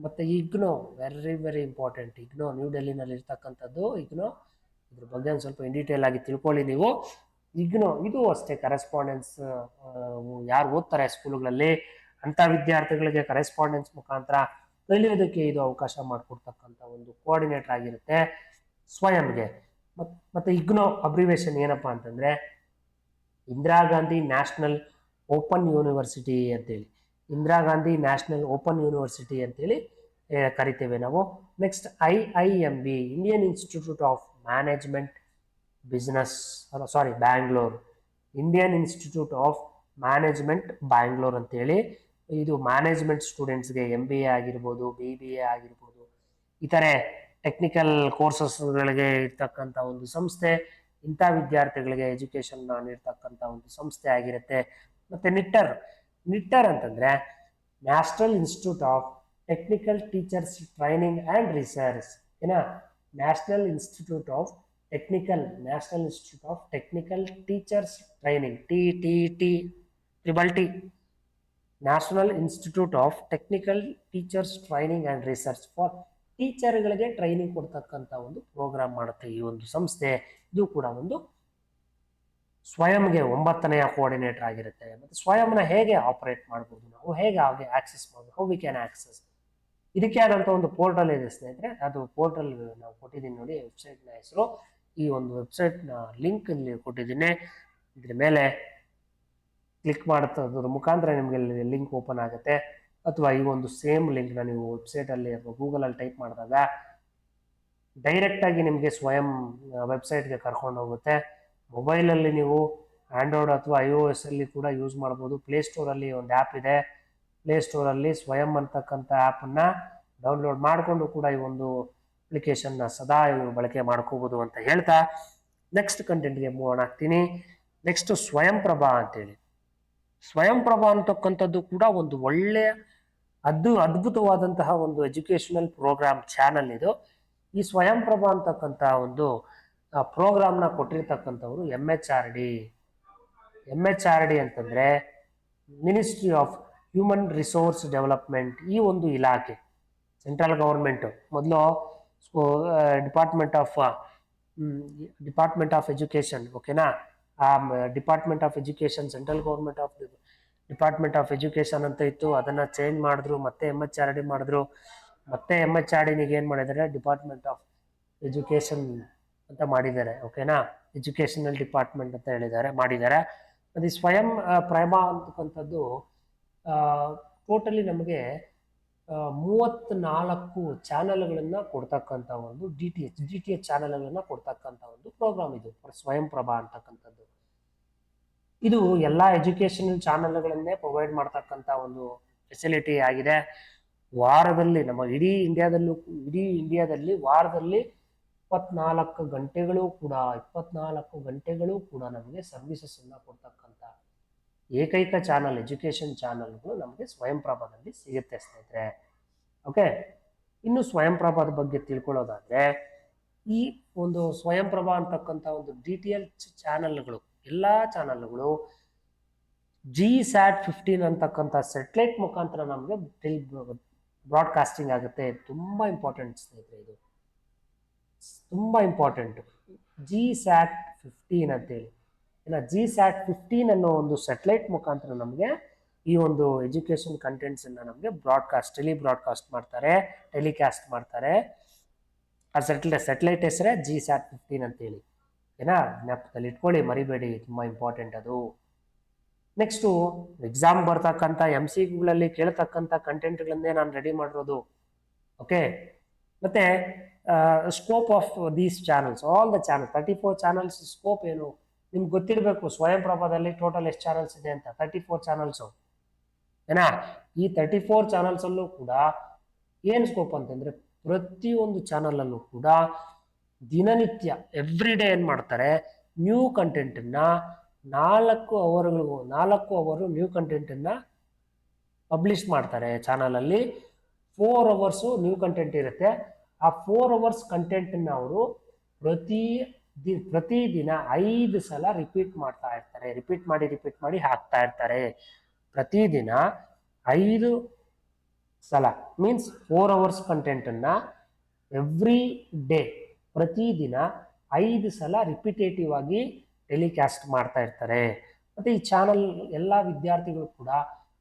ಮತ್ತು IGNOU very very important. IGNOU new ಡೆಲ್ಲಿನಲ್ಲಿ ಇರ್ತಕ್ಕಂಥದ್ದು. IGNOU ಇದ್ರ ಬಗ್ಗೆ ಒಂದು ಸ್ವಲ್ಪ ಇನ್ ಡೀಟೇಲ್ ಆಗಿ ತಿಳ್ಕೊಳ್ಳಿ ನೀವು. IGNOU ಇದು ಅಷ್ಟೇ ಕರೆಸ್ಪಾಂಡೆನ್ಸ್ ಯಾರು ಓದ್ತಾರೆ ಸ್ಕೂಲುಗಳಲ್ಲಿ ಅಂಥ ವಿದ್ಯಾರ್ಥಿಗಳಿಗೆ ಕರೆಸ್ಪಾಂಡೆನ್ಸ್ ಮುಖಾಂತರ ಕಲಿಯೋದಕ್ಕೆ ಇದು ಅವಕಾಶ ಮಾಡಿಕೊಡ್ತಕ್ಕಂಥ ಒಂದು ಕೋಆರ್ಡಿನೇಟರ್ ಆಗಿರುತ್ತೆ ಸ್ವಯಂಗೆ. ಮತ್ತು IGNOU ಅಬ್ರಿವೇಷನ್ ಏನಪ್ಪ ಅಂತಂದರೆ Indira Gandhi national open university ಅಂತೇಳಿ. ಕರಿತೇವೆ ನಾವು. Next IIMB, Indian institute of management business, Bangalore, Indian institute of management Bangalore ಅಂತೇಳಿ. ಇದು ಮ್ಯಾನೇಜ್ಮೆಂಟ್ ಸ್ಟೂಡೆಂಟ್ಸ್ಗೆ MBA ಆಗಿರ್ಬೋದು, BBA ಆಗಿರ್ಬೋದು, ಇತರೆ ಟೆಕ್ನಿಕಲ್ ಕೋರ್ಸಸ್ಗಳಿಗೆ ಇರ್ತಕ್ಕಂಥ ಒಂದು ಸಂಸ್ಥೆ. ಇಂಥ ವಿದ್ಯಾರ್ಥಿಗಳಿಗೆ ಎಜುಕೇಶನ್ ನೀಡ್ತಕ್ಕಂಥ ಒಂದು ಸಂಸ್ಥೆ ಆಗಿರುತ್ತೆ. ಮತ್ತೆ ನಿಟ್ಟರ್ ಅಂತಂದ್ರೆ national institute of technical teachers training and research. ಏನ national institute of technical teachers training, TTT, national institute of technical teachers training and research for ಟೀಚರ್ಗಳಿಗೆ ಟ್ರೈನಿಂಗ್ ಕೊಡ್ತಕ್ಕಂಥ ಒಂದು ಪ್ರೋಗ್ರಾಮ್ ಮಾಡುತ್ತೆ ಈ ಒಂದು ಸಂಸ್ಥೆ. ಇದು ಕೂಡ ಒಂದು ಸ್ವಯಂಗೆ 9ನೇ ಕೋಆರ್ಡಿನೇಟರ್ ಆಗಿರುತ್ತೆ. ಮತ್ತು ಸ್ವಯಂನ ಹೇಗೆ ಆಪರೇಟ್ ಮಾಡ್ಬೋದು, ನಾವು ಹೇಗೆ ಆಕ್ಸೆಸ್ ಮಾಡ್ಬೋದು, ಹೌ ವಿ ಕ್ಯಾನ್ ಆಕ್ಸೆಸ್. ಇದಕ್ಕೆ ಆದಂಥ ಒಂದು ಪೋರ್ಟಲ್ ಇದೆ ಸ್ನೇಹಿತರೆ, ಅದು ಪೋರ್ಟಲ್ ನಾವು ಕೊಟ್ಟಿದ್ದೀನಿ ನೋಡಿ, ವೆಬ್ಸೈಟ್ನ ಹೆಸರು. ಈ ಒಂದು ವೆಬ್ಸೈಟ್ನ ಲಿಂಕ್ ಇಲ್ಲಿ ಕೊಟ್ಟಿದ್ದೀನಿ. ಇದ್ರ ಮೇಲೆ ಕ್ಲಿಕ್ ಮಾಡೋದ್ರ ಮುಖಾಂತರ ನಿಮಗೆ ಲಿಂಕ್ ಓಪನ್ ಆಗುತ್ತೆ. ಅಥವಾ ಈ ಒಂದು ಸೇಮ್ ಲಿಂಕ್ನ ನೀವು ವೆಬ್ಸೈಟಲ್ಲಿ ಅಥವಾ ಗೂಗಲಲ್ಲಿ ಟೈಪ್ ಮಾಡಿದಾಗ ಡೈರೆಕ್ಟಾಗಿ ನಿಮಗೆ ಸ್ವಯಂ ವೆಬ್ಸೈಟ್ಗೆ ಕರ್ಕೊಂಡು ಹೋಗುತ್ತೆ. ಮೊಬೈಲಲ್ಲಿ ನೀವು ಆಂಡ್ರಾಯ್ಡ್ ಅಥವಾ iOS ಅಲ್ಲಿ ಕೂಡ ಯೂಸ್ ಮಾಡ್ಬೋದು. ಪ್ಲೇಸ್ಟೋರಲ್ಲಿ ಒಂದು ಆ್ಯಪ್ ಇದೆ, ಪ್ಲೇಸ್ಟೋರಲ್ಲಿ ಸ್ವಯಂ ಅಂತಕ್ಕಂಥ ಆ್ಯಪನ್ನು ಡೌನ್ಲೋಡ್ ಮಾಡಿಕೊಂಡು ಕೂಡ ಈ ಒಂದು ಅಪ್ಲಿಕೇಶನ್ನ ಸದಾ ಬಳಕೆ ಮಾಡ್ಕೋಬೋದು ಅಂತ ಹೇಳ್ತಾ ನೆಕ್ಸ್ಟ್ ಕಂಟೆಂಟ್ಗೆ ಮೂವ್ ಆಗ್ತೀನಿ. ನೆಕ್ಸ್ಟ್ ಸ್ವಯಂಪ್ರಭಾ ಅಂತೇಳಿ. ಸ್ವಯಂಪ್ರಭಾ ಅಂತಕ್ಕಂಥದ್ದು ಕೂಡ ಒಂದು ಒಳ್ಳೆಯ ಅದ್ಭುತವಾದಂತಹ ಒಂದು ಎಜುಕೇಶನಲ್ ಪ್ರೋಗ್ರಾಮ್ ಚಾನಲ್ ಇದು. ಈ ಸ್ವಯಂಪ್ರಭಾ ಅಂತಕ್ಕಂಥ ಒಂದು ಪ್ರೋಗ್ರಾಮ್ನ ಕೊಟ್ಟಿರ್ತಕ್ಕಂಥವ್ರು MHRD ಅಂತಂದ್ರೆ ministry of human resource development. ಈ ಒಂದು ಇಲಾಖೆ ಸೆಂಟ್ರಲ್ ಗೌರ್ಮೆಂಟ್ ಮೊದಲು ಡಿಪಾರ್ಟ್ಮೆಂಟ್ ಆಫ್ ಎಜುಕೇಶನ್, ಓಕೆನಾ, ಆ department of education central government of department of education ಅಂತ ಇತ್ತು. ಅದನ್ನ ಚೇಂಜ್ ಮಾಡಿದ್ರು, ಮತ್ತೆ MHRD ಮಾಡಿದ್ರು. ಮತ್ತೆ MHRDನಿಗೆ ಏನು ಮಾಡಿದ್ದಾರೆ, ಡಿಪಾರ್ಟ್ಮೆಂಟ್ ಆಫ್ ಎಜುಕೇಶನ್ ಅಂತ ಮಾಡಿದ್ದಾರೆ, ಓಕೆನಾ, ಎಜುಕೇಶನಲ್ ಡಿಪಾರ್ಟ್ಮೆಂಟ್ ಅಂತ ಮಾಡಿದ್ದಾರೆ. ಅದು ಸ್ವಯಂ ಪ್ರಭಾ ಅಂತಕ್ಕಂಥದ್ದು ಟೋಟಲಿ ನಮಗೆ 34 ಚಾನಲ್ಗಳನ್ನು ಕೊಡ್ತಕ್ಕಂಥ ಒಂದು DTH ಚಾನಲ್ಗಳನ್ನು ಕೊಡ್ತಕ್ಕಂಥ ಒಂದು ಪ್ರೋಗ್ರಾಮ್ ಇದು ಸ್ವಯಂಪ್ರಭಾ ಅಂತಕ್ಕಂಥದ್ದು. ಇದು ಎಲ್ಲ ಎಜುಕೇಶನಲ್ ಚಾನಲ್ಗಳನ್ನೇ ಪ್ರೊವೈಡ್ ಮಾಡ್ತಕ್ಕಂಥ ಒಂದು ಫೆಸಿಲಿಟಿ ಆಗಿದೆ. ವಾರದಲ್ಲಿ ನಮ್ಮ ಇಡೀ ಇಂಡಿಯಾದಲ್ಲಿ ವಾರದಲ್ಲಿ 24 ಗಂಟೆಗಳು ಕೂಡ ನಮಗೆ ಸರ್ವಿಸಸ್ ಅನ್ನ ಕೊಡ್ತಕ್ಕಂಥ ಏಕೈಕ ಚಾನಲ್, ಎಜುಕೇಶನ್ ಚಾನಲ್ಗಳು ನಮಗೆ ಸ್ವಯಂಪ್ರಭಾದಲ್ಲಿ ಸಿಗುತ್ತೆ ಸ್ನೇಹಿತರೆ. ಓಕೆ, ಇನ್ನು ಸ್ವಯಂಪ್ರಭಾದ ಬಗ್ಗೆ ತಿಳ್ಕೊಳ್ಳೋದಾದ್ರೆ ಈ ಒಂದು ಸ್ವಯಂಪ್ರಭಾ ಅಂತಕ್ಕಂಥ ಒಂದು DTH ಚಾನಲ್ಗಳು, ಎಲ್ಲಾ ಚಾನಲ್ಗಳು GSAT-15 ಅಂತಕ್ಕಂಥ ಸೆಟಲೈಟ್ ಮುಖಾಂತರ ನಮಗೆ ಬ್ರಾಡ್ಕಾಸ್ಟಿಂಗ್ ಆಗುತ್ತೆ. ತುಂಬಾ ಇಂಪಾರ್ಟೆಂಟ್ ಸ್ನೇಹಿತರೆ, ಇದು ತುಂಬಾ ಇಂಪಾರ್ಟೆಂಟ್. GSAT-15 ಅಂತೇಳಿ, GSAT-15 ಅನ್ನೋ ಒಂದು ಸೆಟಲೈಟ್ ಮುಖಾಂತರ ನಮಗೆ ಈ ಒಂದು ಎಜುಕೇಶನ್ ಕಂಟೆಂಟ್ಸ್ ಅನ್ನ ನಮಗೆ ಟೆಲಿಕಾಸ್ಟ್ ಮಾಡ್ತಾರೆ. ಆ ಸೆಟಲೈಟ್ ಹೆಸರೇ GSAT-15 ಅಂತೇಳಿ, ಏನಾ, ಜ್ಞಾಪಕದಲ್ಲಿ ಇಟ್ಕೊಳ್ಳಿ, ಮರಿಬೇಡಿ, ತುಂಬಾ ಇಂಪಾರ್ಟೆಂಟ್ ಅದು. ನೆಕ್ಸ್ಟು ಎಕ್ಸಾಮ್ ಬರ್ತಕ್ಕಂಥ MCQಗಳಲ್ಲಿ ಕೇಳ್ತಕ್ಕಂಥ ಕಂಟೆಂಟ್ಗಳನ್ನೇ ನಾನು ರೆಡಿ ಮಾಡಿರೋದು. ಓಕೆ, ಮತ್ತೆ scope of these channels, all the channels, 34 channels scope ಏನು ನಿಮ್ಗೆ ಗೊತ್ತಿರಬೇಕು. ಸ್ವಯಂಪ್ರಭಾದಲ್ಲಿ ಟೋಟಲ್ ಎಷ್ಟು ಚಾನಲ್ಸ್ ಇದೆ ಅಂತ, 34 ಚಾನಲ್ಸು, ಏನಾ. ಈ 34 ಚಾನಲ್ಸ್ ಅಲ್ಲೂ ಕೂಡ ಏನು ಸ್ಕೋಪ್ ಅಂತಂದ್ರೆ ಪ್ರತಿಯೊಂದು ಚಾನಲ್ ಅಲ್ಲೂ ಕೂಡ ದಿನನಿತ್ಯ ಎವ್ರಿ ಡೇ ಏನ್ ಮಾಡ್ತಾರೆ, ನ್ಯೂ ಕಂಟೆಂಟ್ ಅನ್ನ 4 ಅವರ್ ನ್ಯೂ ಕಂಟೆಂಟ್ ಅನ್ನ ಪಬ್ಲಿಷ್ ಮಾಡ್ತಾರೆ. ಚಾನಲ್ ಅಲ್ಲಿ 4 ಅವರ್ಸ್ ನ್ಯೂ ಕಂಟೆಂಟ್ ಇರುತ್ತೆ. ಆ 4 ಅವರ್ಸ್ ಕಂಟೆಂಟ್ ಅನ್ನ ಅವರು ಪ್ರತಿದಿನ 5 ಸಲ ರಿಪೀಟ್ ಮಾಡಿ ಹಾಕ್ತಾ ಇರ್ತಾರೆ. ಪ್ರತಿದಿನ 5 ಸಲ ಮೀನ್ಸ್ 4 ಅವರ್ಸ್ ಕಂಟೆಂಟ್ ಅನ್ನ ಎವ್ರಿ ಡೇ ಪ್ರತಿದಿನ 5 ಸಲ ರಿಪಿಟೇಟಿವ್ ಆಗಿ ಟೆಲಿಕಾಸ್ಟ್ ಮಾಡ್ತಾ ಇರ್ತಾರೆ. ಮತ್ತೆ ಈ ಚಾನಲ್ ಎಲ್ಲ ವಿದ್ಯಾರ್ಥಿಗಳು ಕೂಡ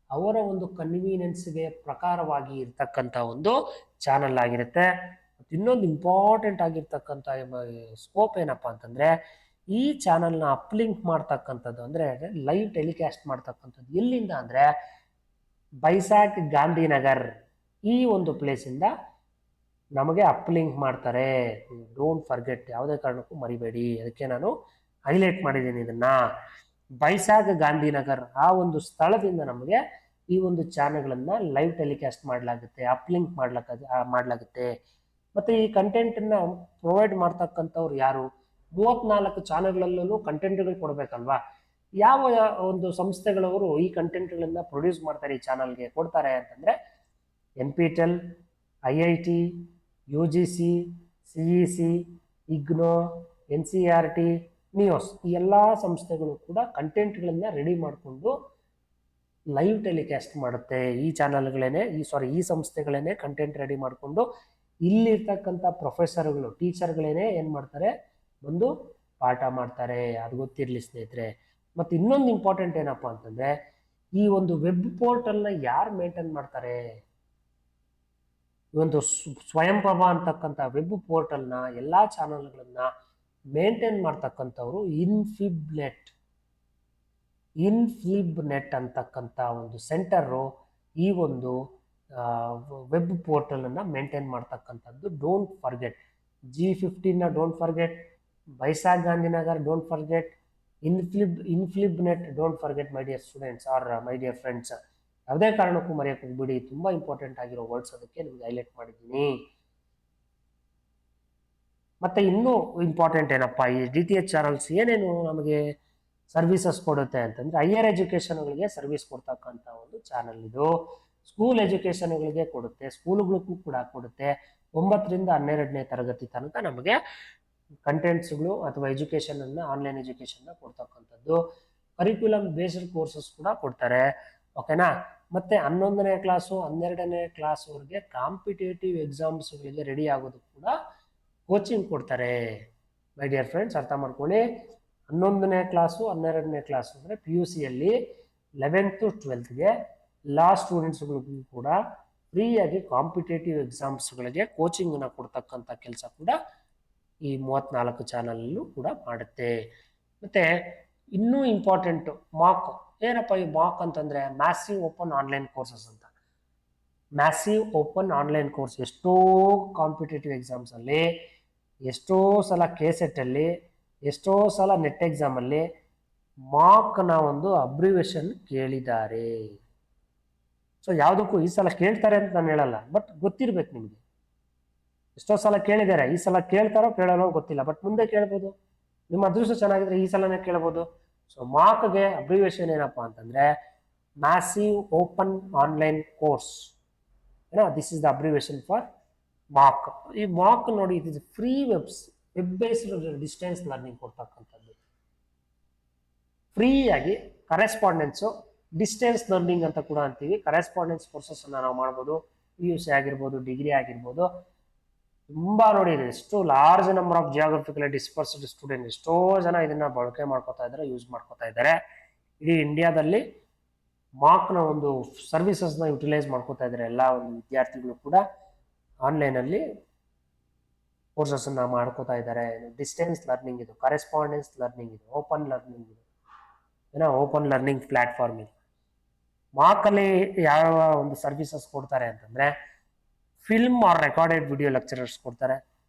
ಅವರ ಒಂದು ಕನ್ವೀನಿಯನ್ಸ್ಗೆ ಪ್ರಕಾರವಾಗಿ ಇರ್ತಕ್ಕಂಥ ಒಂದು ಚಾನಲ್ ಆಗಿರುತ್ತೆ. ಇನ್ನೊಂದು ಇಂಪಾರ್ಟೆಂಟ್ ಆಗಿರ್ತಕ್ಕಂಥ ಸ್ಕೋಪ್ ಏನಪ್ಪಾ ಅಂತಂದ್ರೆ ಈ ಚಾನಲ್ನ ಅಪ್ಲಿಂಕ್ ಮಾಡ್ತಕ್ಕಂಥದ್ದು, ಅಂದ್ರೆ ಲೈವ್ ಟೆಲಿಕಾಸ್ಟ್ ಮಾಡ್ತಕ್ಕಂಥದ್ದು ಎಲ್ಲಿಂದ ಅಂದ್ರೆ ಬೈಸಾಕ್ ಗಾಂಧಿನಗರ್ ಈ ಒಂದು ಪ್ಲೇಸಿಂದ ನಮಗೆ ಅಪ್ಲಿಂಕ್ ಮಾಡ್ತಾರೆ. ಡೋಂಟ್ ಫರ್ಗೆಟ್, ಯಾವುದೇ ಕಾರಣಕ್ಕೂ ಮರಿಬೇಡಿ. ಅದಕ್ಕೆ ನಾನು ಹೈಲೈಟ್ ಮಾಡಿದ್ದೀನಿ ಇದನ್ನ. ಬೈಸಾಗ್ ಗಾಂಧಿನಗರ್ ಆ ಒಂದು ಸ್ಥಳದಿಂದ ನಮಗೆ ಈ ಒಂದು ಚಾನೆಲ್ಗಳನ್ನ ಲೈವ್ ಟೆಲಿಕಾಸ್ಟ್ ಮಾಡಲಾಗುತ್ತೆ, ಅಪ್ಲಿಂಕ್ ಮಾಡಲಾಗುತ್ತೆ. ಮತ್ತೆ ಈ ಕಂಟೆಂಟನ್ನು ಪ್ರೊವೈಡ್ ಮಾಡ್ತಕ್ಕಂಥವ್ರು ಯಾರು? 34 ಚಾನೆಲ್ಗಳಲ್ಲೂ ಕಂಟೆಂಟ್ಗಳು ಕೊಡಬೇಕಲ್ವಾ? ಯಾವ ಒಂದು ಸಂಸ್ಥೆಗಳವರು ಈ ಕಂಟೆಂಟ್ಗಳನ್ನ ಪ್ರೊಡ್ಯೂಸ್ ಮಾಡ್ತಾರೆ, ಈ ಚಾನಲ್ಗೆ ಕೊಡ್ತಾರೆ ಅಂತಂದ್ರೆ NPTEL, IIT, UGC, CEC, IGNO, NCERT, NIOS ಈ ಎಲ್ಲ ಸಂಸ್ಥೆಗಳು ಕೂಡ ಕಂಟೆಂಟ್ಗಳನ್ನ ರೆಡಿ ಮಾಡಿಕೊಂಡು ಲೈವ್ ಟೆಲಿಕಾಸ್ಟ್ ಮಾಡುತ್ತೆ. ಈ ಚಾನಲ್ಗಳೇನೆ ಈ ಸಂಸ್ಥೆಗಳೇನೆ ಕಂಟೆಂಟ್ ರೆಡಿ ಮಾಡಿಕೊಂಡು ಇಲ್ಲಿರ್ತಕ್ಕಂಥ ಪ್ರೊಫೆಸರ್ಗಳು, ಟೀಚರ್ಗಳೇನೆ ಏನು ಮಾಡ್ತಾರೆ, ಒಂದು ಪಾಠ ಮಾಡ್ತಾರೆ. ಅದು ಗೊತ್ತಿರಲಿ ಸ್ನೇಹಿತರೆ. ಮತ್ತು ಇನ್ನೊಂದು ಇಂಪಾರ್ಟೆಂಟ್ ಏನಪ್ಪ ಅಂತಂದರೆ, ಈ ಒಂದು ವೆಬ್ ಪೋರ್ಟಲ್ನ ಯಾರು ಮೇಂಟೈನ್ ಮಾಡ್ತಾರೆ? ಈ ಒಂದು ಸ್ವಯಂಪ್ರಭಾ ಅಂತಕ್ಕಂಥ ವೆಬ್ ಪೋರ್ಟಲ್ನ ಎಲ್ಲ ಚಾನಲ್ಗಳನ್ನ ಮೇಂಟೈನ್ ಮಾಡ್ತಕ್ಕಂಥವ್ರು ಇನ್ಫ್ಲಿಬ್ನೆಟ್ ಅಂತಕ್ಕಂಥ ಒಂದು ಸೆಂಟರು ಈ ಒಂದು ವೆಬ್ ಪೋರ್ಟಲನ್ನು ಮೇಂಟೈನ್ ಮಾಡ್ತಕ್ಕಂಥದ್ದು. Don't forget. G15 don't forget, BISAG Gandhinagar don't forget, INFLIBNET don't forget my dear students or my dear friends. ಯಾವುದೇ ಕಾರಣಕ್ಕೂ ಮರೆಯೋಕೆ ಹೋಗ್ಬಿಡಿ. ತುಂಬ ಇಂಪಾರ್ಟೆಂಟ್ ಆಗಿರೋ ವರ್ಡ್ಸ್, ಅದಕ್ಕೆ ನಿಮ್ಗೆ ಹೈಲೈಟ್ ಮಾಡಿದ್ದೀನಿ. ಮತ್ತೆ ಇನ್ನೂ ಇಂಪಾರ್ಟೆಂಟ್ ಏನಪ್ಪ, ಈ DTH ಚಾನಲ್ಸ್ ಏನೇನು ನಮಗೆ ಸರ್ವಿಸಸ್ ಕೊಡುತ್ತೆ ಅಂತಂದ್ರೆ, ಹೈಯರ್ ಎಜುಕೇಷನ್ಗಳಿಗೆ ಸರ್ವಿಸ್ ಕೊಡ್ತಕ್ಕಂಥ ಒಂದು ಚಾನಲ್ ಇದು. ಸ್ಕೂಲ್ ಎಜುಕೇಷನ್ಗಳಿಗೆ ಕೊಡುತ್ತೆ, ಸ್ಕೂಲ್ಗಳಿಗೂ ಕೂಡ ಕೊಡುತ್ತೆ. 9ರಿಂದ 12ನೇ ತರಗತಿ ತನಕ ನಮಗೆ ಕಂಟೆಂಟ್ಸ್ಗಳು ಅಥವಾ ಎಜುಕೇಷನನ್ನು, ಆನ್ಲೈನ್ ಎಜುಕೇಷನ್ನ ಕೊಡ್ತಕ್ಕಂಥದ್ದು. ಕರಿಕ್ಯುಲಮ್ ಬೇಸ್ಡ್ ಕೋರ್ಸಸ್ ಕೂಡ ಕೊಡ್ತಾರೆ. ಓಕೆನಾ? ಮತ್ತೆ 11ನೇ ಕ್ಲಾಸು 12ನೇ ಕ್ಲಾಸ್ವರೆಗೆ ಕಾಂಪಿಟೇಟಿವ್ ಎಕ್ಸಾಮ್ಸ್ಗಳಿಗೆ ರೆಡಿ ಆಗೋದು ಕೂಡ ಕೋಚಿಂಗ್ ಕೊಡ್ತಾರೆ. ಮೈ ಡಿಯರ್ ಫ್ರೆಂಡ್ಸ್, ಅರ್ಥ ಮಾಡ್ಕೊಳ್ಳಿ. 11ನೇ ಕ್ಲಾಸು 12ನೇ ಕ್ಲಾಸು ಅಂದರೆ PUCಯಲ್ಲಿ 11th to 12ಗೆ ಎಲ್ಲ ಸ್ಟೂಡೆಂಟ್ಸ್ಗಳಿಗೂ ಕೂಡ ಫ್ರೀಯಾಗಿ ಕಾಂಪಿಟೇಟಿವ್ ಎಕ್ಸಾಮ್ಸ್ಗಳಿಗೆ ಕೋಚಿಂಗನ್ನು ಕೊಡ್ತಕ್ಕಂಥ ಕೆಲಸ ಕೂಡ ಈ 34 ಚಾನಲಲ್ಲೂ ಕೂಡ ಮಾಡುತ್ತೆ. ಮತ್ತು ಇನ್ನೂ ಇಂಪಾರ್ಟೆಂಟು ಮಾಕ್. ಏನಪ್ಪ ಈ ಮಾಕ್ ಅಂತಂದರೆ ಮ್ಯಾಸಿವ್ ಓಪನ್ ಆನ್ಲೈನ್ ಕೋರ್ಸಸ್ ಅಂತ. ಮ್ಯಾಸಿವ್ ಓಪನ್ ಆನ್ಲೈನ್ ಕೋರ್ಸ್ ಎಷ್ಟೋ ಕಾಂಪಿಟೇಟಿವ್ ಎಕ್ಸಾಮ್ಸಲ್ಲಿ, ಎಷ್ಟೋ ಸಲ KSET-ಅಲ್ಲಿ, ಎಷ್ಟೋ ಸಲ ನೆಟ್ ಎಕ್ಸಾಮಲ್ಲಿ ಮಾಕ್ನ ಒಂದು ಅಬ್ರಿವೇಷನ್ ಕೇಳಿದ್ದಾರೆ. ಸೊ ಯಾವುದಕ್ಕೂ ಈ ಸಲ ಕೇಳ್ತಾರೆ ಅಂತ ನಾನು ಹೇಳಲ್ಲ, ಬಟ್ ಗೊತ್ತಿರ್ಬೇಕು ನಿಮಗೆ. ಎಷ್ಟೋ ಸಲ ಕೇಳಿದ್ದಾರೆ, ಈ ಸಲ ಕೇಳ್ತಾರೋ ಕೇಳೋನೋ ಗೊತ್ತಿಲ್ಲ, ಬಟ್ ಮುಂದೆ ಕೇಳ್ಬೋದು. ನಿಮ್ಮ ಅದೃಷ್ಟ ಚೆನ್ನಾಗಿದ್ರೆ ಈ ಸಲನೇ ಕೇಳ್ಬೋದು. ಸೊ ಮಾಕ್ಗೆ ಅಬ್ರಿವೇಷನ್ ಏನಪ್ಪ ಅಂತಂದ್ರೆ ಮ್ಯಾಸಿವ್ ಓಪನ್ ಆನ್ಲೈನ್ ಕೋರ್ಸ್. ಏನೋ this is the abbreviation for MOOC. ಈ ಮಾಕ್ ನೋಡಿ, it is free web based distance learning ಕೊಡ್ತಕ್ಕಂಥದ್ದು. ಫ್ರೀಯಾಗಿ ಕರೆಸ್ಪಾಂಡೆನ್ಸು, ಡಿಸ್ಟೆನ್ಸ್ ಲರ್ನಿಂಗ್ ಅಂತ ಕೂಡ ಅಂತೀವಿ. ಕರೆಸ್ಪಾಂಡೆನ್ಸ್ ಕೋರ್ಸಸ್ಸನ್ನು ನಾವು ಮಾಡ್ಬೋದು. PUC ಆಗಿರ್ಬೋದು, ಡಿಗ್ರಿ ಆಗಿರ್ಬೋದು. ತುಂಬ ನೋಡಿ, ಎಷ್ಟು large number of geographically dispersed student, ಎಷ್ಟೋ ಜನ ಇದನ್ನ ಬಳಕೆ ಮಾಡ್ಕೋತಾ ಇದ್ದಾರೆ, ಯೂಸ್ ಮಾಡ್ಕೋತಾ ಇದ್ದಾರೆ. ಇಡೀ ಇಂಡಿಯಾದಲ್ಲಿ ಮಾಕ್ನ ಒಂದು ಸರ್ವಿಸಸ್ನ ಯುಟಿಲೈಸ್ ಮಾಡ್ಕೋತಾ ಇದ್ದಾರೆ ಎಲ್ಲ ಒಂದು ವಿದ್ಯಾರ್ಥಿಗಳು ಕೂಡ. ಆನ್ಲೈನಲ್ಲಿ ಕೋರ್ಸಸ್ಸನ್ನು ಮಾಡ್ಕೋತಾ ಇದ್ದಾರೆ. ಡಿಸ್ಟೆನ್ಸ್ ಲರ್ನಿಂಗ್ ಇದು, ಕರೆಸ್ಪಾಂಡೆನ್ಸ್ ಲರ್ನಿಂಗ್ ಇದು, ಓಪನ್ ಲರ್ನಿಂಗ್ ಇದು, ಏನೋ ಓಪನ್ ಲರ್ನಿಂಗ್ ಪ್ಲಾಟ್ಫಾರ್ಮ್ ಇದು. ಮಾಕಲ್ಲಿ ಯಾವ ಒಂದು ಸರ್ವಿಸಸ್ ಕೊಡ್ತಾರೆ ಅಂತಂದರೆ, film or recorded video lecturers ಕೊಡ್ತಾರೆ,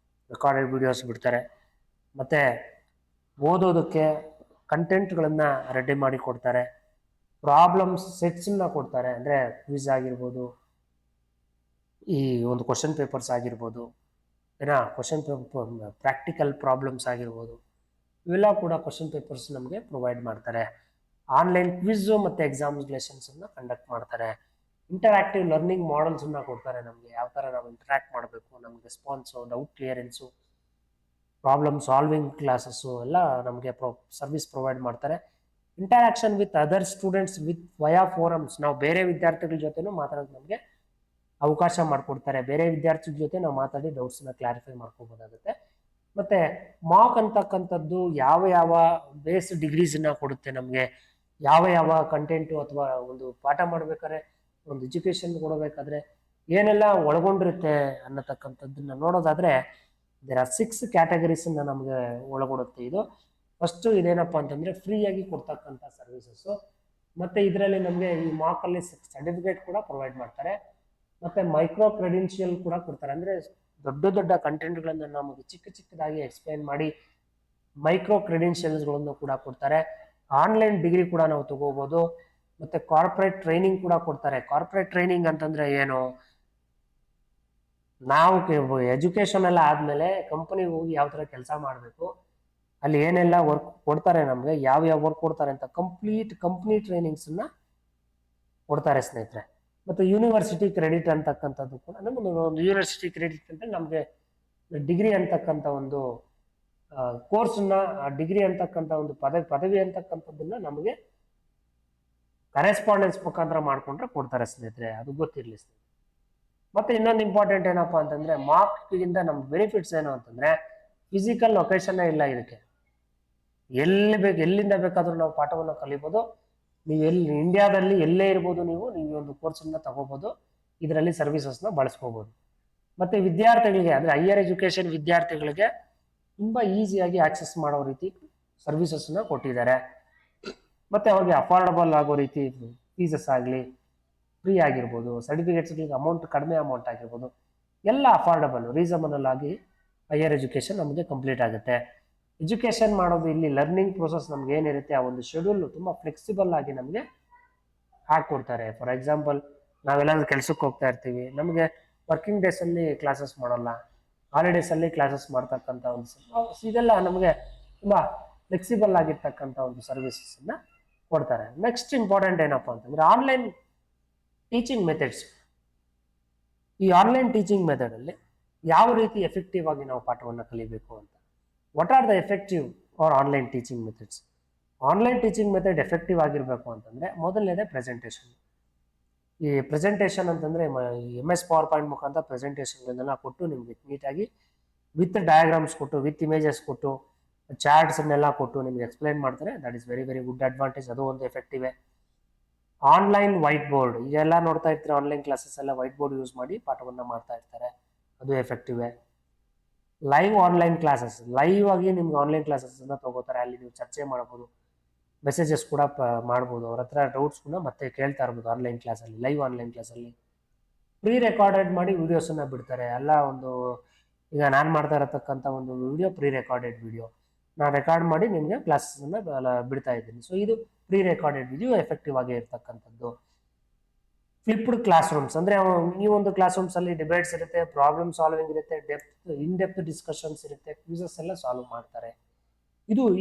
ರೆಕಾರ್ಡೆಡ್ ವಿಡಿಯೋಸ್ ಬಿಡ್ತಾರೆ. ಮತ್ತು ಓದೋದಕ್ಕೆ ಕಂಟೆಂಟ್ಗಳನ್ನು ರೆಡಿ ಮಾಡಿ ಕೊಡ್ತಾರೆ. ಪ್ರಾಬ್ಲಮ್ಸ್ ಸೆಟ್ಸನ್ನ ಕೊಡ್ತಾರೆ, ಅಂದರೆ ಕ್ವಿಜ್ ಆಗಿರ್ಬೋದು, ಈ ಒಂದು ಕ್ವಶನ್ ಪೇಪರ್ಸ್ ಆಗಿರ್ಬೋದು, ಕ್ವಶನ್ ಪೇಪರ್ ಪ್ರಾಕ್ಟಿಕಲ್ ಪ್ರಾಬ್ಲಮ್ಸ್ ಆಗಿರ್ಬೋದು, ಇವೆಲ್ಲ ಕೂಡ ಕ್ವಶನ್ ಪೇಪರ್ಸ್ ನಮಗೆ ಪ್ರೊವೈಡ್ ಮಾಡ್ತಾರೆ. ಆನ್ಲೈನ್ ಕ್ವಿಝು ಮತ್ತು ಎಕ್ಸಾಮಿನೇಷನ್ಸನ್ನು ಕಂಡಕ್ಟ್ ಮಾಡ್ತಾರೆ. ಇಂಟರಾಕ್ಟಿವ್ ಲರ್ನಿಂಗ್ ಮಾಡೆಲ್ಸನ್ನು ಕೊಡ್ತಾರೆ ನಮಗೆ, ಯಾವ ಥರ ನಾವು ಇಂಟರಾಕ್ಟ್ ಮಾಡಬೇಕು, ನಮಗೆ response, doubt clearance, problem solving classes ಎಲ್ಲ ನಮಗೆ ಸರ್ವಿಸ್ ಪ್ರೊವೈಡ್ ಮಾಡ್ತಾರೆ. Interaction with other students with via forums, ನಾವು ಬೇರೆ ವಿದ್ಯಾರ್ಥಿಗಳ ಜೊತೆನೂ ಮಾತಾಡೋದು ನಮಗೆ ಅವಕಾಶ ಮಾಡಿಕೊಡ್ತಾರೆ. ಬೇರೆ ವಿದ್ಯಾರ್ಥಿಗಳ ಜೊತೆ ನಾವು ಮಾತಾಡಿ ಡೌಟ್ಸನ್ನ ಕ್ಲಾರಿಫೈ ಮಾಡ್ಕೋಬೋದಾಗುತ್ತೆ. ಮತ್ತು ಮಾಕ್ ಅಂತಕ್ಕಂಥದ್ದು ಯಾವ ಯಾವ ಬೇಸ್ ಡಿಗ್ರೀಸನ್ನ ಕೊಡುತ್ತೆ ನಮಗೆ, ಯಾವ ಕಂಟೆಂಟು ಅಥವಾ ಒಂದು ಪಾಠ ಮಾಡಬೇಕಾದ್ರೆ, ಒಂದು ಎಜುಕೇಷನ್ ಕೊಡಬೇಕಾದ್ರೆ ಏನೆಲ್ಲ ಒಳಗೊಂಡಿರುತ್ತೆ ಅನ್ನತಕ್ಕಂಥದ್ದನ್ನು ನೋಡೋದಾದರೆ ದೇರ್ ಆರ್ 6 ಕ್ಯಾಟಗರೀಸನ್ನು ನಮಗೆ ಒಳಗೊಡುತ್ತೆ ಇದು. ಫಸ್ಟು ಇದೇನಪ್ಪ ಅಂತಂದರೆ ಫ್ರೀಯಾಗಿ ಕೊಡ್ತಕ್ಕಂಥ ಸರ್ವಿಸಸ್ಸು. ಮತ್ತು ಇದರಲ್ಲಿ ನಮಗೆ ಈ ಮಾಕಲ್ಲಿ ಸರ್ಟಿಫಿಕೇಟ್ ಕೂಡ ಪ್ರೊವೈಡ್ ಮಾಡ್ತಾರೆ. ಮತ್ತೆ ಮೈಕ್ರೋ ಕ್ರೆಡೆನ್ಷಿಯಲ್ ಕೂಡ ಕೊಡ್ತಾರೆ. ಅಂದ್ರೆ ದೊಡ್ಡ ದೊಡ್ಡ ಕಂಟೆಂಟ್ಗಳನ್ನ ನಮಗೆ ಚಿಕ್ಕದಾಗಿ ಎಕ್ಸ್ಪ್ಲೈನ್ ಮಾಡಿ ಮೈಕ್ರೋ ಕ್ರೆಡೆನ್ಷಿಯಲ್ಸ್ಗಳನ್ನು ಕೂಡ ಕೊಡ್ತಾರೆ. ಆನ್ಲೈನ್ ಡಿಗ್ರಿ ಕೂಡ ನಾವು ತಗೋಬಹುದು. ಮತ್ತೆ ಕಾರ್ಪೊರೇಟ್ ಟ್ರೈನಿಂಗ್ ಕೂಡ ಕೊಡ್ತಾರೆ. ಕಾರ್ಪೊರೇಟ್ ಟ್ರೈನಿಂಗ್ ಅಂತಂದ್ರೆ ಏನು, ನಾವು ಎಜುಕೇಶನ್ ಎಲ್ಲ ಆದ್ಮೇಲೆ ಕಂಪನಿಗೆ ಹೋಗಿ ಯಾವ ತರ ಕೆಲಸ ಮಾಡಬೇಕು, ಅಲ್ಲಿ ಏನೆಲ್ಲ ವರ್ಕ್ ಕೊಡ್ತಾರೆ, ನಮ್ಗೆ ಯಾವ ವರ್ಕ್ ಕೊಡ್ತಾರೆ ಅಂತ ಕಂಪ್ಲೀಟ್ ಕಂಪ್ನಿ ಟ್ರೈನಿಂಗ್ಸ್ ಅನ್ನ ಕೊಡ್ತಾರೆ ಸ್ನೇಹಿತರೆ. ಮತ್ತೆ ಯೂನಿವರ್ಸಿಟಿ ಕ್ರೆಡಿಟ್ ಅಂತಕ್ಕಂಥದ್ದು ಕೂಡ ನಮ್ಗೆ ಯೂನಿವರ್ಸಿಟಿ ಕ್ರೆಡಿಟ್ ಅಂದ್ರೆ ನಮ್ಗೆ ಡಿಗ್ರಿ ಅಂತಕ್ಕಂಥ ಒಂದು ಕೋರ್ಸ್ನ, ಡಿಗ್ರಿ ಅಂತಕ್ಕಂಥ ಒಂದು ಪದವಿ ಅಂತಕ್ಕಂಥದ್ದನ್ನ ನಮಗೆ ಕರೆಸ್ಪಾಂಡೆನ್ಸ್ ಮುಖಾಂತರ ಮಾಡ್ಕೊಂಡ್ರೆ ಕೊಡ್ತಾರೆ ಸ್ನೇಹಿತರೆ, ಅದು ಗೊತ್ತಿರಲಿ ಸ್ನೇಹಿತರೆ. ಮತ್ತೆ ಇನ್ನೊಂದು ಇಂಪಾರ್ಟೆಂಟ್ ಏನಪ್ಪಾ ಅಂತಂದ್ರೆ ಮಾರ್ಕ್ಗಿಂತ ನಮ್ ಬೆನಿಫಿಟ್ಸ್ ಏನು ಅಂತಂದ್ರೆ ಫಿಸಿಕಲ್ ಲೊಕೇಶನ್ ಇಲ್ಲ ಇದಕ್ಕೆ. ಎಲ್ಲಿಂದ ಬೇಕಾದ್ರೂ ನಾವು ಪಾಠವನ್ನು ಕಲಿಬಹುದು. ನೀವು ಇಂಡಿಯಾದಲ್ಲಿ ಎಲ್ಲೇ ಇರ್ಬೋದು, ನೀವು ಒಂದು ಕೋರ್ಸನ್ನ ತಗೋಬಹುದು, ಇದರಲ್ಲಿ ಸರ್ವಿಸಸ್ನ ಬಳಸ್ಕೋಬಹುದು. ಮತ್ತೆ ವಿದ್ಯಾರ್ಥಿಗಳಿಗೆ ಅಂದ್ರೆ ಹೈಯರ್ ಎಜುಕೇಶನ್ ವಿದ್ಯಾರ್ಥಿಗಳಿಗೆ ತುಂಬಾ ಈಸಿಯಾಗಿ ಆಕ್ಸೆಸ್ ಮಾಡೋ ರೀತಿ ಸರ್ವಿಸಸ್ನ ಕೊಟ್ಟಿದ್ದಾರೆ. ಮತ್ತೆ ಅವ್ರಿಗೆ ಅಫೋರ್ಡಬಲ್ ಆಗೋ ರೀತಿ ಫೀಸಸ್ ಆಗಲಿ ಫ್ರೀ ಆಗಿರ್ಬೋದು, ಸರ್ಟಿಫಿಕೇಟ್ಸ್ಗಳಿಗೆ ಅಮೌಂಟ್ ಕಡಿಮೆ ಅಮೌಂಟ್ ಆಗಿರ್ಬೋದು, ಎಲ್ಲ ಅಫೋರ್ಡಬಲ್ ರೀಸನಬಲ್ ಆಗಿ ಹೈಯರ್ ಎಜುಕೇಶನ್ ನಮಗೆ ಕಂಪ್ಲೀಟ್ ಆಗುತ್ತೆ. ಎಜುಕೇಶನ್ ಮಾಡೋದು ಇಲ್ಲಿ ಲರ್ನಿಂಗ್ ಪ್ರೋಸೆಸ್ ನಮ್ಗೆ ಏನಿರುತ್ತೆ ಆ ಒಂದು ಶೆಡ್ಯೂಲ್ ತುಂಬಾ ಫ್ಲೆಕ್ಸಿಬಲ್ ಆಗಿ ನಮಗೆ ಹಾಕೊಡ್ತಾರೆ. ಫಾರ್ ಎಕ್ಸಾಂಪಲ್, ನಾವೆಲ್ಲಾದ್ರೂ ಕೆಲ್ಸಕ್ಕೆ ಹೋಗ್ತಾ ಇರ್ತೀವಿ, ನಮಗೆ ವರ್ಕಿಂಗ್ ಡೇಸ್ ಅಲ್ಲಿ ಕ್ಲಾಸಸ್ ಮಾಡೋಲ್ಲ, ಹಾಲಿಡೇಸ್ ಅಲ್ಲಿ ಕ್ಲಾಸಸ್ ಮಾಡ್ತಕ್ಕಂಥ ಒಂದು ಇದೆಲ್ಲ ನಮಗೆ ತುಂಬಾ ಫ್ಲೆಕ್ಸಿಬಲ್ ಆಗಿರ್ತಕ್ಕಂಥ ಒಂದು ಸರ್ವಿಸಸ್ ಅನ್ನ ಕೊಡ್ತಾರೆ. ನೆಕ್ಸ್ಟ್ ಇಂಪಾರ್ಟೆಂಟ್ ಏನಪ್ಪಾ ಅಂತಂದ್ರೆ ಆನ್ಲೈನ್ ಟೀಚಿಂಗ್ ಮೆಥಡ್ಸ್. ಈ ಆನ್ಲೈನ್ ಟೀಚಿಂಗ್ ಮೆಥಡ್ ಅಲ್ಲಿ ಯಾವ ರೀತಿ ಎಫೆಕ್ಟಿವ್ ಆಗಿ ನಾವು ಪಾಠವನ್ನು ಕಲಿಬೇಕು ಅಂತ. What are the effective are online teaching methods? Online teaching method effective ಆಗಿರ್ಬೇಕು ಅಂತಂದ್ರೆ ಮೊದಲನೇದೇ ಪ್ರೆಸೆಂಟೇಷನ್. ಈ ಪ್ರೆಸೆಂಟೇಷನ್ ಅಂತಂದ್ರೆ MS ಪವರ್ ಪಾಯಿಂಟ್ ಮುಖಾಂತರ ಪ್ರೆಸೆಂಟೇಷನ್ಗಳನ್ನೆಲ್ಲ ಕೊಟ್ಟು ನಿಮ್ಗೆ ನೀಟಾಗಿ ವಿತ್ ಡಯಾಗ್ರಾಮ್ಸ್ ಕೊಟ್ಟು, ವಿತ್ ಇಮೇಜಸ್ ಕೊಟ್ಟು, ಚಾರ್ಟ್ಸ್ ಅನ್ನೆಲ್ಲ ಕೊಟ್ಟು ನಿಮ್ಗೆ ಎಕ್ಸ್ಪ್ಲೈನ್ ಮಾಡ್ತಾರೆ. That is very very good advantage, ಅದು ಒಂದು ಎಫೆಕ್ಟಿವ್. ಆನ್ಲೈನ್ ವೈಟ್ ಬೋರ್ಡ್, ಇದೆಲ್ಲ ನೋಡ್ತಾ ಇರ್ತೀರ, ಆನ್ಲೈನ್ ಕ್ಲಾಸಸ್ ಎಲ್ಲ ವೈಟ್ ಬೋರ್ಡ್ ಯೂಸ್ ಮಾಡಿ ಪಾಠವನ್ನ ಮಾಡ್ತಾ ಇರ್ತಾರೆ, ಅದು effective. Live online classes, live ಆಗಿ ನಿಮ್ಗೆ ಆನ್ಲೈನ್ ಕ್ಲಾಸಸ್ ಅನ್ನ ತಗೋತಾರೆ, ಅಲ್ಲಿ ನೀವು ಚರ್ಚೆ ಮಾಡಬಹುದು, ಮೆಸೇಜಸ್ ಕೂಡ ಮಾಡ್ಬೋದು, ಅವ್ರ ಹತ್ರ ಡೌಟ್ಸ್ ಕೂಡ ಮತ್ತೆ ಕೇಳ್ತಾ ಇರ್ಬೋದು ಆನ್ಲೈನ್ ಕ್ಲಾಸಲ್ಲಿ, ಲೈವ್ ಆನ್ಲೈನ್ ಕ್ಲಾಸಲ್ಲಿ. ಪ್ರೀ ರೆಕಾರ್ಡೆಡ್ ಮಾಡಿ ವಿಡಿಯೋಸ್ ಅನ್ನ ಬಿಡ್ತಾರೆ. ಎಲ್ಲ ಒಂದು ಈಗ ನಾನು ಮಾಡ್ತಾ ಇರತಕ್ಕಂಥ ಒಂದು ವಿಡಿಯೋ ಪ್ರೀ ರೆಕಾರ್ಡೆಡ್ ವಿಡಿಯೋ, ನಾನು ರೆಕಾರ್ಡ್ ಮಾಡಿ ನಿಮಗೆ ಕ್ಲಾಸಸ್ ಅನ್ನ ಬಿಡ್ತಾ ಇದ್ದೀನಿ. ಸೊ ಇದು ಪ್ರೀ ರೆಕಾರ್ಡೆಡ್ ವಿಡಿಯೋ ಎಫೆಕ್ಟಿವ್ ಆಗಿ ಇರ್ತಕ್ಕಂಥದ್ದು. ಫ್ಲಿಪ್ಡ್ ಕ್ಲಾಸ್ ರೂಮ್ಸ್ ಅಂದ್ರೆ ಈ ಒಂದು ಕ್ಲಾಸ್ ರೂಮ್ಸ್ ಅಲ್ಲಿ ಡಿಬೇಟ್ಸ್ ಇರುತ್ತೆ, ಪ್ರಾಬ್ಲಮ್ ಸಾಲ್ವಿಂಗ್ ಇರುತ್ತೆ, ಇನ್ ಡೆಪ್ತ್ ಡಿಸ್ಕಷನ್ಸ್ ಇರುತ್ತೆ, ಕ್ವಿಸಸ್ ಎಲ್ಲ ಸಾಲ್ವ್ ಮಾಡ್ತಾರೆ.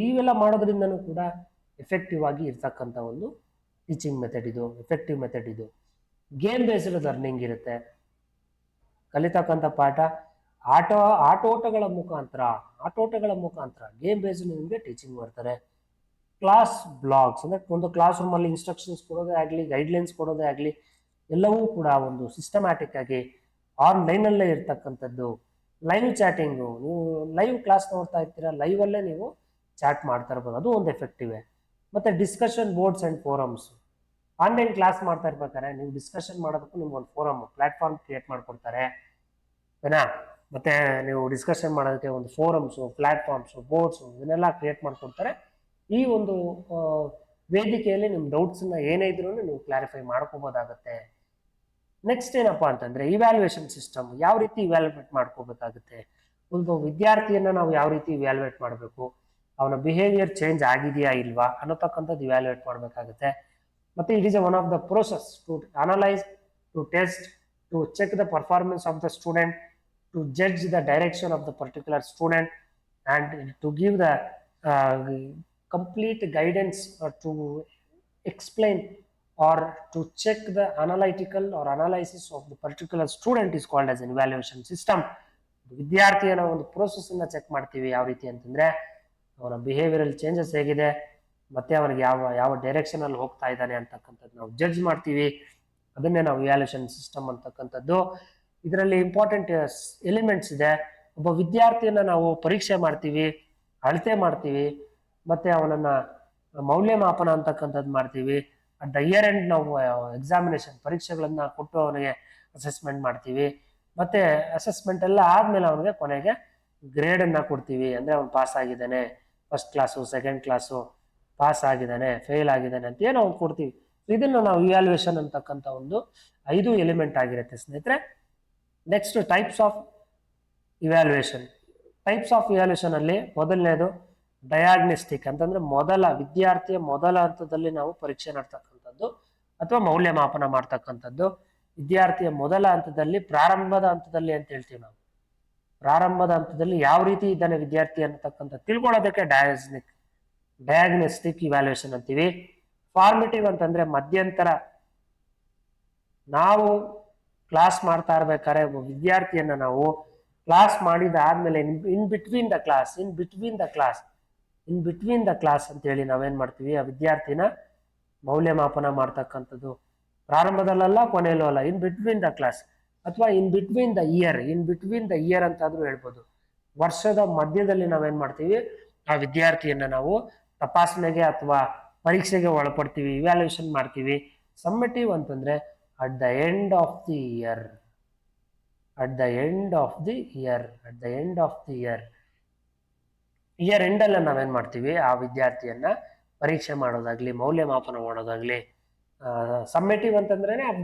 ಇವೆಲ್ಲ ಮಾಡೋದ್ರಿಂದನೂ ಕೂಡ ಎಫೆಕ್ಟಿವ್ ಆಗಿ ಇರ್ತಕ್ಕಂಥ ಒಂದು ಟೀಚಿಂಗ್ ಮೆಥಡ್ ಇದು, ಎಫೆಕ್ಟಿವ್ ಮೆಥಡ್ ಇದು. ಗೇಮ್ ಬೇಸ್ಡ್ ಲರ್ನಿಂಗ್ ಇರುತ್ತೆ, ಕಲಿತಕ್ಕಂಥ ಪಾಠ ಆಟೋಟಗಳ ಮುಖಾಂತರ ಗೇಮ್ ಬೇಸ್ಡ್ ನಿಮಗೆ ಟೀಚಿಂಗ್ ಮಾಡ್ತಾರೆ. ಕ್ಲಾಸ್ ಬ್ಲಾಗ್ಸ್ ಅಂದ್ರೆ ಒಂದು ಕ್ಲಾಸ್ ರೂಮ್ ಅಲ್ಲಿ ಇನ್ಸ್ಟ್ರಕ್ಷನ್ಸ್ ಕೊಡೋದೇ ಆಗಲಿ, ಗೈಡ್ಲೈನ್ಸ್ ಕೊಡೋದೇ ಆಗಲಿ, ಎಲ್ಲವೂ ಕೂಡ ಒಂದು ಸಿಸ್ಟಮ್ಯಾಟಿಕ್ ಆಗಿ ಆನ್ಲೈನ್ ಅಲ್ಲೇ ಇರ್ತಕ್ಕಂಥದ್ದು. ಲೈವ್ ಚಾಟಿಂಗು, ನೀವು ಲೈವ್ ಕ್ಲಾಸ್ ನೋಡ್ತಾ ಇರ್ತೀರಾ, ಲೈವ್ ಅಲ್ಲೇ ನೀವು ಚಾಟ್ ಮಾಡ್ತಾ ಇರ್ಬೋದು, ಅದು ಒಂದು ಎಫೆಕ್ಟಿವ್. ಮತ್ತೆ discussion boards and forums, online class ಮಾಡ್ತಾ ಇರ್ಬೇಕಾದ್ರೆ ನೀವು ಡಿಸ್ಕಷನ್ ಮಾಡೋದಕ್ಕೂ ನಿಮ್ಗೆ ಒಂದು ಫೋರಮ್ ಪ್ಲಾಟ್ಫಾರ್ಮ್ ಕ್ರಿಯೇಟ್ ಮಾಡ್ಕೊಡ್ತಾರೆ, ಓಕೆನಾ. ಮತ್ತೆ ನೀವು ಡಿಸ್ಕಷನ್ ಮಾಡೋದಕ್ಕೆ ಒಂದು ಫೋರಮ್ಸು, ಪ್ಲಾಟ್ಫಾರ್ಮ್ಸು, ಬೋರ್ಡ್ಸು ಇದನ್ನೆಲ್ಲ ಕ್ರಿಯೇಟ್ ಮಾಡ್ಕೊಡ್ತಾರೆ. ಈ ಒಂದು ವೇದಿಕೆಯಲ್ಲಿ ನಿಮ್ಮ ಡೌಟ್ಸ್ನ ಏನೇ ಇದ್ರೂ ನೀವು ಕ್ಲಾರಿಫೈ ಮಾಡ್ಕೋಬೋದಾಗತ್ತೆ. ನೆಕ್ಸ್ಟ್ ಏನಪ್ಪಾ ಅಂತಂದ್ರೆ ಇವ್ಯಾಲ್ಯೂಯೇಷನ್ ಸಿಸ್ಟಮ್, ಯಾವ ರೀತಿ ಇವ್ಯಾಲ್ಯೂಯೇಟ್ ಮಾಡ್ಕೋಬೇಕಾಗುತ್ತೆ, ಒಂದು ವಿದ್ಯಾರ್ಥಿಯನ್ನ ನಾವು ಯಾವ ರೀತಿ ಇವ್ಯಾಲ್ಯೂಯೇಟ್ ಮಾಡಬೇಕು, ಅವನ ಬಿಹೇವಿಯರ್ ಚೇಂಜ್ ಆಗಿದೆಯಾ ಇಲ್ವಾ ಅನ್ನೋತಕ್ಕಂಥದ್ದು ಇವ್ಯಾಲ್ಯೂಯೇಟ್ ಮಾಡಬೇಕಾಗುತ್ತೆ. ಮತ್ತೆ it is one of the process to analyse, to test, to check the performance of the student, to judge the direction of the particular student, and to give the complete guidance or to explain or to check the analytical or analysis of the particular student is called as an evaluation system. ವಿದ್ಯಾರ್ಥಿಯನ್ನ ಒಂದು ಪ್ರೋಸೆಸ್ ಅನ್ನ ಚೆಕ್ ಮಾಡ್ತೀವಿ, ಯಾವ ರೀತಿ ಅಂತಂದ್ರೆ ಅವನ ಬಿಹೇವಿಯರಲ್ ಚೇಂಜಸ್ ಹೇಗಿದೆ, ಮತ್ತೆ ಅವನಿಗೆ ಯಾವ ಡೈರೆಕ್ಷನ್ ಅಲ್ಲಿ ಹೋಗ್ತಾ ಇದ್ದಾನೆ ಅಂತಕ್ಕಂಥದ್ದು ನಾವು ಜಡ್ಜ್ ಮಾಡ್ತೀವಿ, ಅದನ್ನೇ ನಾವು ಇವ್ಯಾಲ್ಯೂಯೇಷನ್ ಸಿಸ್ಟಮ್ ಅಂತಕ್ಕಂಥದ್ದು. ಇದರಲ್ಲಿ ಇಂಪಾರ್ಟೆಂಟ್ ಎಲಿಮೆಂಟ್ಸ್ ಇದೆ. ಒಬ್ಬ ವಿದ್ಯಾರ್ಥಿಯನ್ನ ನಾವು ಪರೀಕ್ಷೆ ಮಾಡ್ತೀವಿ, ಅಳತೆ ಮಾಡ್ತೀವಿ, ಮತ್ತೆ ಅವನನ್ನ ಮೌಲ್ಯಮಾಪನ ಅಂತಕ್ಕಂಥದ್ದು ಮಾಡ್ತೀವಿ. ಅಟ್ ದ ಇಯರ್ ಎಂಡ್ ನಾವು ಎಕ್ಸಾಮಿನೇಷನ್ ಪರೀಕ್ಷೆಗಳನ್ನ ಕೊಟ್ಟು ಅವನಿಗೆ ಅಸೆಸ್ಮೆಂಟ್ ಮಾಡ್ತೀವಿ. ಮತ್ತೆ ಅಸೆಸ್ಮೆಂಟ್ ಎಲ್ಲ ಆದ್ಮೇಲೆ ಅವನಿಗೆ ಕೊನೆಗೆ ಗ್ರೇಡ್ ಅನ್ನ ಕೊಡ್ತೀವಿ. ಅಂದ್ರೆ ಅವನು ಪಾಸ್ ಆಗಿದ್ದಾನೆ, first class, second class, pass ಆಗಿದ್ದಾನೆ, ಫೇಲ್ ಆಗಿದ್ದಾನೆ ಅಂತ ಏನೋ ಅವ್ನು ಕೊಡ್ತೀವಿ. ಇದನ್ನು ನಾವು ಇವ್ಯಾಲ್ಯೂಯೇಷನ್ ಅಂತಕ್ಕಂಥ ಒಂದು 5 ಎಲಿಮೆಂಟ್ ಆಗಿರುತ್ತೆ ಸ್ನೇಹಿತರೆ. Next types of evaluation. Types of evaluation ಅಲ್ಲಿ ಮೊದಲನೇದು ಡಯಾಗ್ನೋಸ್ಟಿಕ್ ಅಂತಂದ್ರೆ ವಿದ್ಯಾರ್ಥಿಯ ಮೊದಲ ಹಂತದಲ್ಲಿ ನಾವು ಪರೀಕ್ಷೆ ಮಾಡ್ತಕ್ಕಂಥದ್ದು ಅಥವಾ ಮೌಲ್ಯಮಾಪನ ಮಾಡ್ತಕ್ಕಂಥದ್ದು. ವಿದ್ಯಾರ್ಥಿಯ ಮೊದಲ ಹಂತದಲ್ಲಿ, ಪ್ರಾರಂಭದ ಹಂತದಲ್ಲಿ ಅಂತ ಹೇಳ್ತೀವಿ ನಾವು. ಪ್ರಾರಂಭದ ಹಂತದಲ್ಲಿ ಯಾವ ರೀತಿ ಇದ್ದಾನೆ ವಿದ್ಯಾರ್ಥಿ ಅನ್ನತಕ್ಕಂಥ ತಿಳ್ಕೊಳ್ಳೋದಕ್ಕೆ ಡಯಾಗ್ನೋಸ್ಟಿಕ್ ಇವ್ಯಾಲ್ಯೂಯೇಷನ್ ಅಂತೀವಿ. ಫಾರ್ಮೇಟಿವ್ ಅಂತಂದ್ರೆ ಮಧ್ಯಂತರ, ನಾವು ಕ್ಲಾಸ್ ಮಾಡ್ತಾ ಇರ್ಬೇಕಾದ್ರೆ ವಿದ್ಯಾರ್ಥಿಯನ್ನ ನಾವು ಕ್ಲಾಸ್ ಮಾಡಿದಾದ್ಮೇಲೆ ಇನ್ ಬಿಟ್ವೀನ್ ದ ಕ್ಲಾಸ್ ಅಂತ ಹೇಳಿ ನಾವೇನ್ ಮಾಡ್ತೀವಿ, ಆ ವಿದ್ಯಾರ್ಥಿನ ಮೌಲ್ಯಮಾಪನ ಮಾಡ್ತಕ್ಕಂಥದ್ದು. ಪ್ರಾರಂಭದಲ್ಲ, ಕೊನೆಯಲ್ಲೂ ಅಲ್ಲ, ಇನ್ ಬಿಟ್ವೀನ್ ದ ಕ್ಲಾಸ್ ಅಥವಾ ಇನ್ ಬಿಟ್ವೀನ್ ದ ಇಯರ್ ಅಂತಾದ್ರೂ ಹೇಳ್ಬೋದು. ವರ್ಷದ ಮಧ್ಯದಲ್ಲಿ ನಾವೇನ್ ಮಾಡ್ತೀವಿ, ಆ ವಿದ್ಯಾರ್ಥಿಯನ್ನ ನಾವು ತಪಾಸಣೆಗೆ ಅಥವಾ ಪರೀಕ್ಷೆಗೆ ಒಳಪಡ್ತೀವಿ, ಇವ್ಯಾಲ್ಯೂಯೇಷನ್ ಮಾಡ್ತೀವಿ. ಸಮ್ಮೇಟಿವ್ ಅಂತಂದ್ರೆ at the end of the year ಎಂಡಲ್ಲಿ ನಾವೇನ್ ಮಾಡ್ತೀವಿ, ಆ ವಿದ್ಯಾರ್ಥಿಯನ್ನ ಪರೀಕ್ಷೆ ಮಾಡೋದಾಗ್ಲಿ, ಮೌಲ್ಯಮಾಪನ ಮಾಡೋದಾಗ್ಲಿ. ಸಮ್ಮೇಟಿವ್ ಅಂತಂದ್ರೆ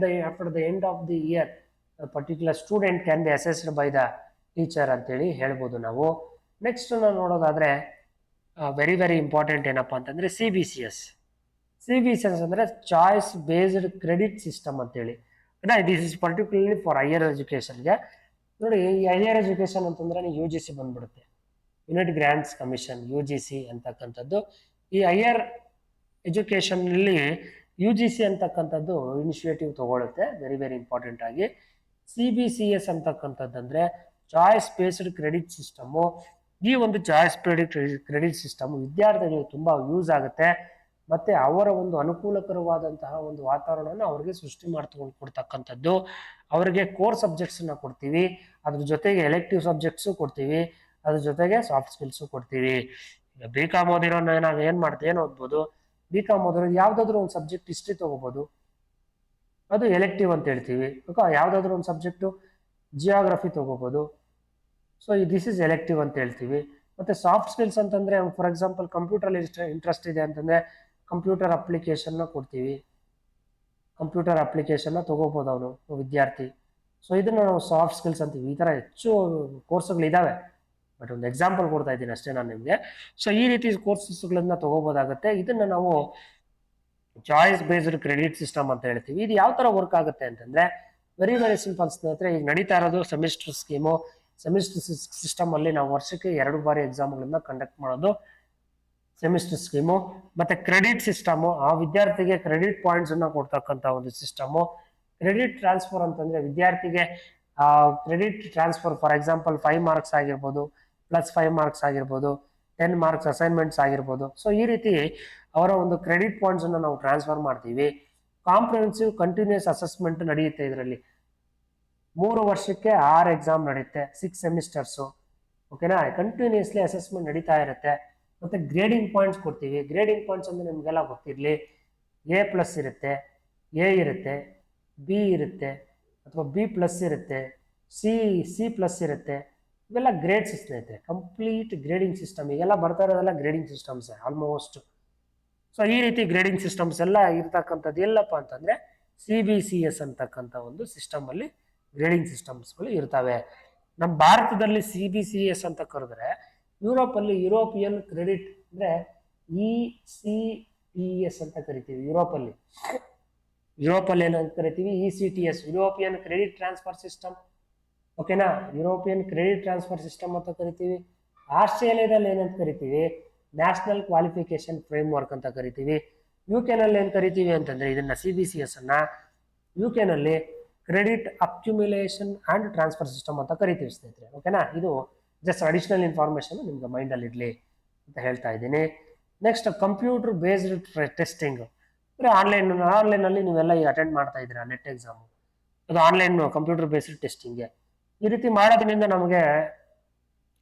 after the end of the year particular student can be assessed by the teacher ಅಂತೇಳಿ ಹೇಳ್ಬೋದು ನಾವು. ನೆಕ್ಸ್ಟ್ ನಾವು ನೋಡೋದಾದ್ರೆ ವೆರಿ ವೆರಿ ಇಂಪಾರ್ಟೆಂಟ್ ಏನಪ್ಪಾ ಅಂತಂದ್ರೆ CBCS ಅಂದ್ರೆ ಚಾಯ್ಸ್ ಬೇಸ್ಡ್ ಕ್ರೆಡಿಟ್ ಸಿಸ್ಟಮ್ ಅಂತೇಳಿ. This is particularly for higher ಎಜುಕೇಶನ್ಗೆ. ನೋಡಿ, ಈ ಹೈಯರ್ ಎಜುಕೇಶನ್ ಅಂತಂದ್ರೆ UGC ಬಂದ್ಬಿಡುತ್ತೆ, ಯೂನಿಟ್ ಗ್ರಾಂಟ್ಸ್ ಕಮಿಷನ್, UGC ಅಂತಕ್ಕಂಥದ್ದು. ಈ ಹೈಯರ್ ಎಜುಕೇಶನ್ ಅಲ್ಲಿ UGC ಅಂತಕ್ಕಂಥದ್ದು ಇನಿಷಿಯೇಟಿವ್ ತಗೊಳುತ್ತೆ, ವೆರಿ ವೆರಿ ಇಂಪಾರ್ಟೆಂಟ್ ಆಗಿ. CBCS ಅಂತಕ್ಕಂಥದ್ದಂದ್ರೆ ಚಾಯ್ಸ್ ಬೇಸ್ಡ್ ಕ್ರೆಡಿಟ್ ಸಿಸ್ಟಮು. ಈ ಒಂದು ಚಾಯ್ಸ್ ಬೇಸ್ಡ್ ಕ್ರೆಡಿಟ್ ಸಿಸ್ಟಮ್ ವಿದ್ಯಾರ್ಥಿಗಳಿಗೆ ತುಂಬಾ ಯೂಸ್ ಆಗುತ್ತೆ. ಮತ್ತೆ ಅವರ ಒಂದು ಅನುಕೂಲಕರವಾದಂತಹ ಒಂದು ವಾತಾವರಣನ ಅವ್ರಿಗೆ ಸೃಷ್ಟಿ ಮಾಡ್ತಕೊಂಡು ಕೊಡ್ತಕ್ಕಂಥದ್ದು. ಅವರಿಗೆ ಕೋರ್ ಸಬ್ಜೆಕ್ಟ್ಸ್ ನ ಕೊಡ್ತೀವಿ, ಅದ್ರ ಜೊತೆಗೆ ಎಲೆಕ್ಟಿವ್ ಸಬ್ಜೆಕ್ಟ್ಸು ಕೊಡ್ತೀವಿ, ಅದ್ರ ಜೊತೆಗೆ ಸಾಫ್ಟ್ ಸ್ಕಿಲ್ಸು ಕೊಡ್ತೀವಿ. ಈಗ BCom ಓದಿರೋ ನಾವು ಏನ್ ಓದ್ಬೋದು, BCom ಓದಿರೋ ಯಾವ್ದಾದ್ರು ಒಂದು ಸಬ್ಜೆಕ್ಟ್ ಹಿಸ್ಟ್ರಿ ತಗೋಬಹುದು, ಅದು ಎಲೆಕ್ಟಿವ್ ಅಂತ ಹೇಳ್ತೀವಿ. ಯಾವ್ದಾದ್ರು ಒಂದು ಸಬ್ಜೆಕ್ಟು ಜಿಯೋಗ್ರಫಿ ತಗೋಬಹುದು, ಸೊ ದಿಸ್ ಇಸ್ ಎಲೆಕ್ಟಿವ್ ಅಂತ ಹೇಳ್ತೀವಿ. ಮತ್ತೆ ಸಾಫ್ಟ್ ಸ್ಕಿಲ್ಸ್ ಅಂತಂದ್ರೆ ಫಾರ್ ಎಕ್ಸಾಂಪಲ್ ಕಂಪ್ಯೂಟರ್ ಇಂಟ್ರೆಸ್ಟ್ ಇದೆ ಅಂತಂದ್ರೆ ಕಂಪ್ಯೂಟರ್ ಅಪ್ಲಿಕೇಶನ್ ಕೊಡ್ತೀವಿ, ಕಂಪ್ಯೂಟರ್ ಅಪ್ಲಿಕೇಶನ್ ತಗೋಬಹುದು ಅವನು ವಿದ್ಯಾರ್ಥಿ. ಸೊ ಇದನ್ನ ನಾವು ಸಾಫ್ಟ್ ಸ್ಕಿಲ್ಸ್ ಅಂತೀವಿ. ಈ ತರ ಹೆಚ್ಚು ಕೋರ್ಸ್ಗಳಿದಾವೆ, ಬಟ್ ಒಂದು ಎಕ್ಸಾಂಪಲ್ ಕೊಡ್ತಾ ಇದ್ದೀನಿ ಅಷ್ಟೇ ನಾನು ನಿಮಗೆ. ಸೊ ಈ ರೀತಿ ಕೋರ್ಸಸ್ಗಳನ್ನ ತಗೋಬಹುದಾಗುತ್ತೆ. ಇದನ್ನ ನಾವು ಚಾಯ್ಸ್ ಬೇಸ್ಡ್ ಕ್ರೆಡಿಟ್ ಸಿಸ್ಟಮ್ ಅಂತ ಹೇಳ್ತೀವಿ. ಇದು ಯಾವ ತರ ವರ್ಕ್ ಆಗುತ್ತೆ ಅಂತಂದ್ರೆ ವೆರಿ ವೆರಿ ಸಿಂಪಲ್ ಸ್ನೇಹಿತರೆ. ಈಗ ನಡೀತಾ ಇರೋದು ಸೆಮಿಸ್ಟರ್ ಸ್ಕೀಮು. ಸೆಮಿಸ್ಟರ್ ಸಿಸ್ಟಮ್ ಅಲ್ಲಿ ನಾವು ವರ್ಷಕ್ಕೆ 2 ಬಾರಿ ಎಕ್ಸಾಮ್ಗಳನ್ನ ಕಂಡಕ್ಟ್ ಮಾಡೋದು ಸೆಮಿಸ್ಟರ್ ಸ್ಕೀಮು. ಮತ್ತೆ ಕ್ರೆಡಿಟ್ ಸಿಸ್ಟಮು, ಆ ವಿದ್ಯಾರ್ಥಿಗೆ ಕ್ರೆಡಿಟ್ ಪಾಯಿಂಟ್ಸ್ ಅನ್ನ ಕೊಡ್ತಕ್ಕಂಥ ಒಂದು ಸಿಸ್ಟಮು. ಕ್ರೆಡಿಟ್ ಟ್ರಾನ್ಸ್ಫರ್ ಅಂತಂದ್ರೆ ವಿದ್ಯಾರ್ಥಿಗೆ credit transfer for example 5 marks ಆಗಿರ್ಬೋದು, +5 ಮಾರ್ಕ್ಸ್ ಆಗಿರ್ಬೋದು, 10 ಮಾರ್ಕ್ಸ್ ಅಸೈನ್ಮೆಂಟ್ಸ್ ಆಗಿರ್ಬೋದು. ಸೊ ಈ ರೀತಿ ಅವರ ಒಂದು ಕ್ರೆಡಿಟ್ ಪಾಯಿಂಟ್ಸ್ ಅನ್ನ ನಾವು ಟ್ರಾನ್ಸ್ಫರ್ ಮಾಡ್ತೀವಿ. ಕಾಂಪ್ರಿಹೆನ್ಸಿವ್ ಕಂಟಿನ್ಯೂಸ್ ಅಸೆಸ್ಮೆಂಟ್ ನಡೆಯುತ್ತೆ. ಇದರಲ್ಲಿ 3 ವರ್ಷಕ್ಕೆ 6 ಎಕ್ಸಾಮ್ ನಡೆಯುತ್ತೆ, 6 ಸೆಮಿಸ್ಟರ್ಸು. ಓಕೆನಾ, ಕಂಟಿನ್ಯೂಸ್ಲಿ ಅಸೆಸ್ಮೆಂಟ್ ನಡೀತಾ ಇರುತ್ತೆ. ಮತ್ತೆ ಗ್ರೇಡಿಂಗ್ ಪಾಯಿಂಟ್ಸ್ ಕೊಡ್ತೀವಿ. ಗ್ರೇಡಿಂಗ್ ಪಾಯಿಂಟ್ಸ್ ಅಂದ್ರೆ ನಿಮ್ಗೆಲ್ಲ ಗೊತ್ತಿರಲಿ, A+ ಇರುತ್ತೆ, A ಇರುತ್ತೆ, B ಇರುತ್ತೆ, ಅಥವಾ B+ ಇರುತ್ತೆ, C+ ಇರುತ್ತೆ. ಇವೆಲ್ಲ ಗ್ರೇಡ್ಸ್ ಸ್ನೇಹಿತರೆ, ಕಂಪ್ಲೀಟ್ ಗ್ರೇಡಿಂಗ್ ಸಿಸ್ಟಮ್. ಈಗೆಲ್ಲ ಬರ್ತಾ ಇರೋದೆಲ್ಲ ಗ್ರೇಡಿಂಗ್ ಸಿಸ್ಟಮ್ಸ್ ಆಲ್ಮೋಸ್ಟ್. ಸೊ ಈ ರೀತಿ ಗ್ರೇಡಿಂಗ್ ಸಿಸ್ಟಮ್ಸ್ ಎಲ್ಲ ಇರ್ತಕ್ಕಂಥದ್ದು ಎಲ್ಲಪ್ಪ ಅಂತಂದ್ರೆ CBCS ಅಂತಕ್ಕಂಥ ಒಂದು ಸಿಸ್ಟಮ್ ಅಲ್ಲಿ ಗ್ರೇಡಿಂಗ್ ಸಿಸ್ಟಮ್ಸ್ಗಳು ಇರ್ತವೆ. ನಮ್ಮ ಭಾರತದಲ್ಲಿ CBCS ಅಂತ ಕರೆದ್ರೆ, ಯುರೋಪ್ ಅಲ್ಲಿ ಯುರೋಪಿಯನ್ ಕ್ರೆಡಿಟ್ ಅಂದ್ರೆ ECTS ಅಂತ ಕರಿತೀವಿ. ಯುರೋಪ್ ಅಲ್ಲಿ ಏನಂತ ಕರಿತೀವಿ, ECTS, European credit transfer system. ಓಕೆನಾ, ಯುರೋಪಿಯನ್ ಕ್ರೆಡಿಟ್ ಟ್ರಾನ್ಸ್ಫರ್ ಸಿಸ್ಟಮ್ ಅಂತ ಕರಿತೀವಿ. ಆಸ್ಟ್ರೇಲಿಯಾದಲ್ಲಿ ಏನಂತ ಕರಿತೀವಿ, ನ್ಯಾಷನಲ್ ಕ್ವಾಲಿಫಿಕೇಶನ್ ಫ್ರೇಮ್ವರ್ಕ್ ಅಂತ ಕರಿತೀವಿ. UK ನಲ್ಲಿ ಏನ್ ಕರಿತೀವಿ ಅಂತಂದ್ರೆ ಇದನ್ನ CBCS ಅನ್ನ UK ನಲ್ಲಿ credit accumulation and transfer system ಅಂತ ಕರಿತೀವಿ ಸ್ನೇಹಿತರೆ. ಓಕೆನಾ, ಇದು ಜಸ್ಟ್ ಅಡಿಷನಲ್ ಇನ್ಫಾರ್ಮೇಶನ್ ನಿಮ್ಗೆ ಮೈಂಡ್ ಅಲ್ಲಿ ಇರ್ಲಿ ಅಂತ ಹೇಳ್ತಾ ಇದ್ದೀನಿ. ನೆಕ್ಸ್ಟ್ ಕಂಪ್ಯೂಟರ್ ಬೇಸ್ಡ್ ಟೆಸ್ಟಿಂಗ್ ಅಂದ್ರೆ ಆನ್ಲೈನ್ ಅಲ್ಲಿ ನೀವೆಲ್ಲ ಅಟೆಂಡ್ ಮಾಡ್ತಾ ಇದ್ದೀರಾ ನೆಟ್ ಎಕ್ಸಾಮ್, ಅದು ಆನ್ಲೈನ್ ಕಂಪ್ಯೂಟರ್ ಬೇಸ್ಡ್ ಟೆಸ್ಟಿಂಗ್. ಈ ರೀತಿ ಮಾಡೋದ್ರಿಂದ ನಮಗೆ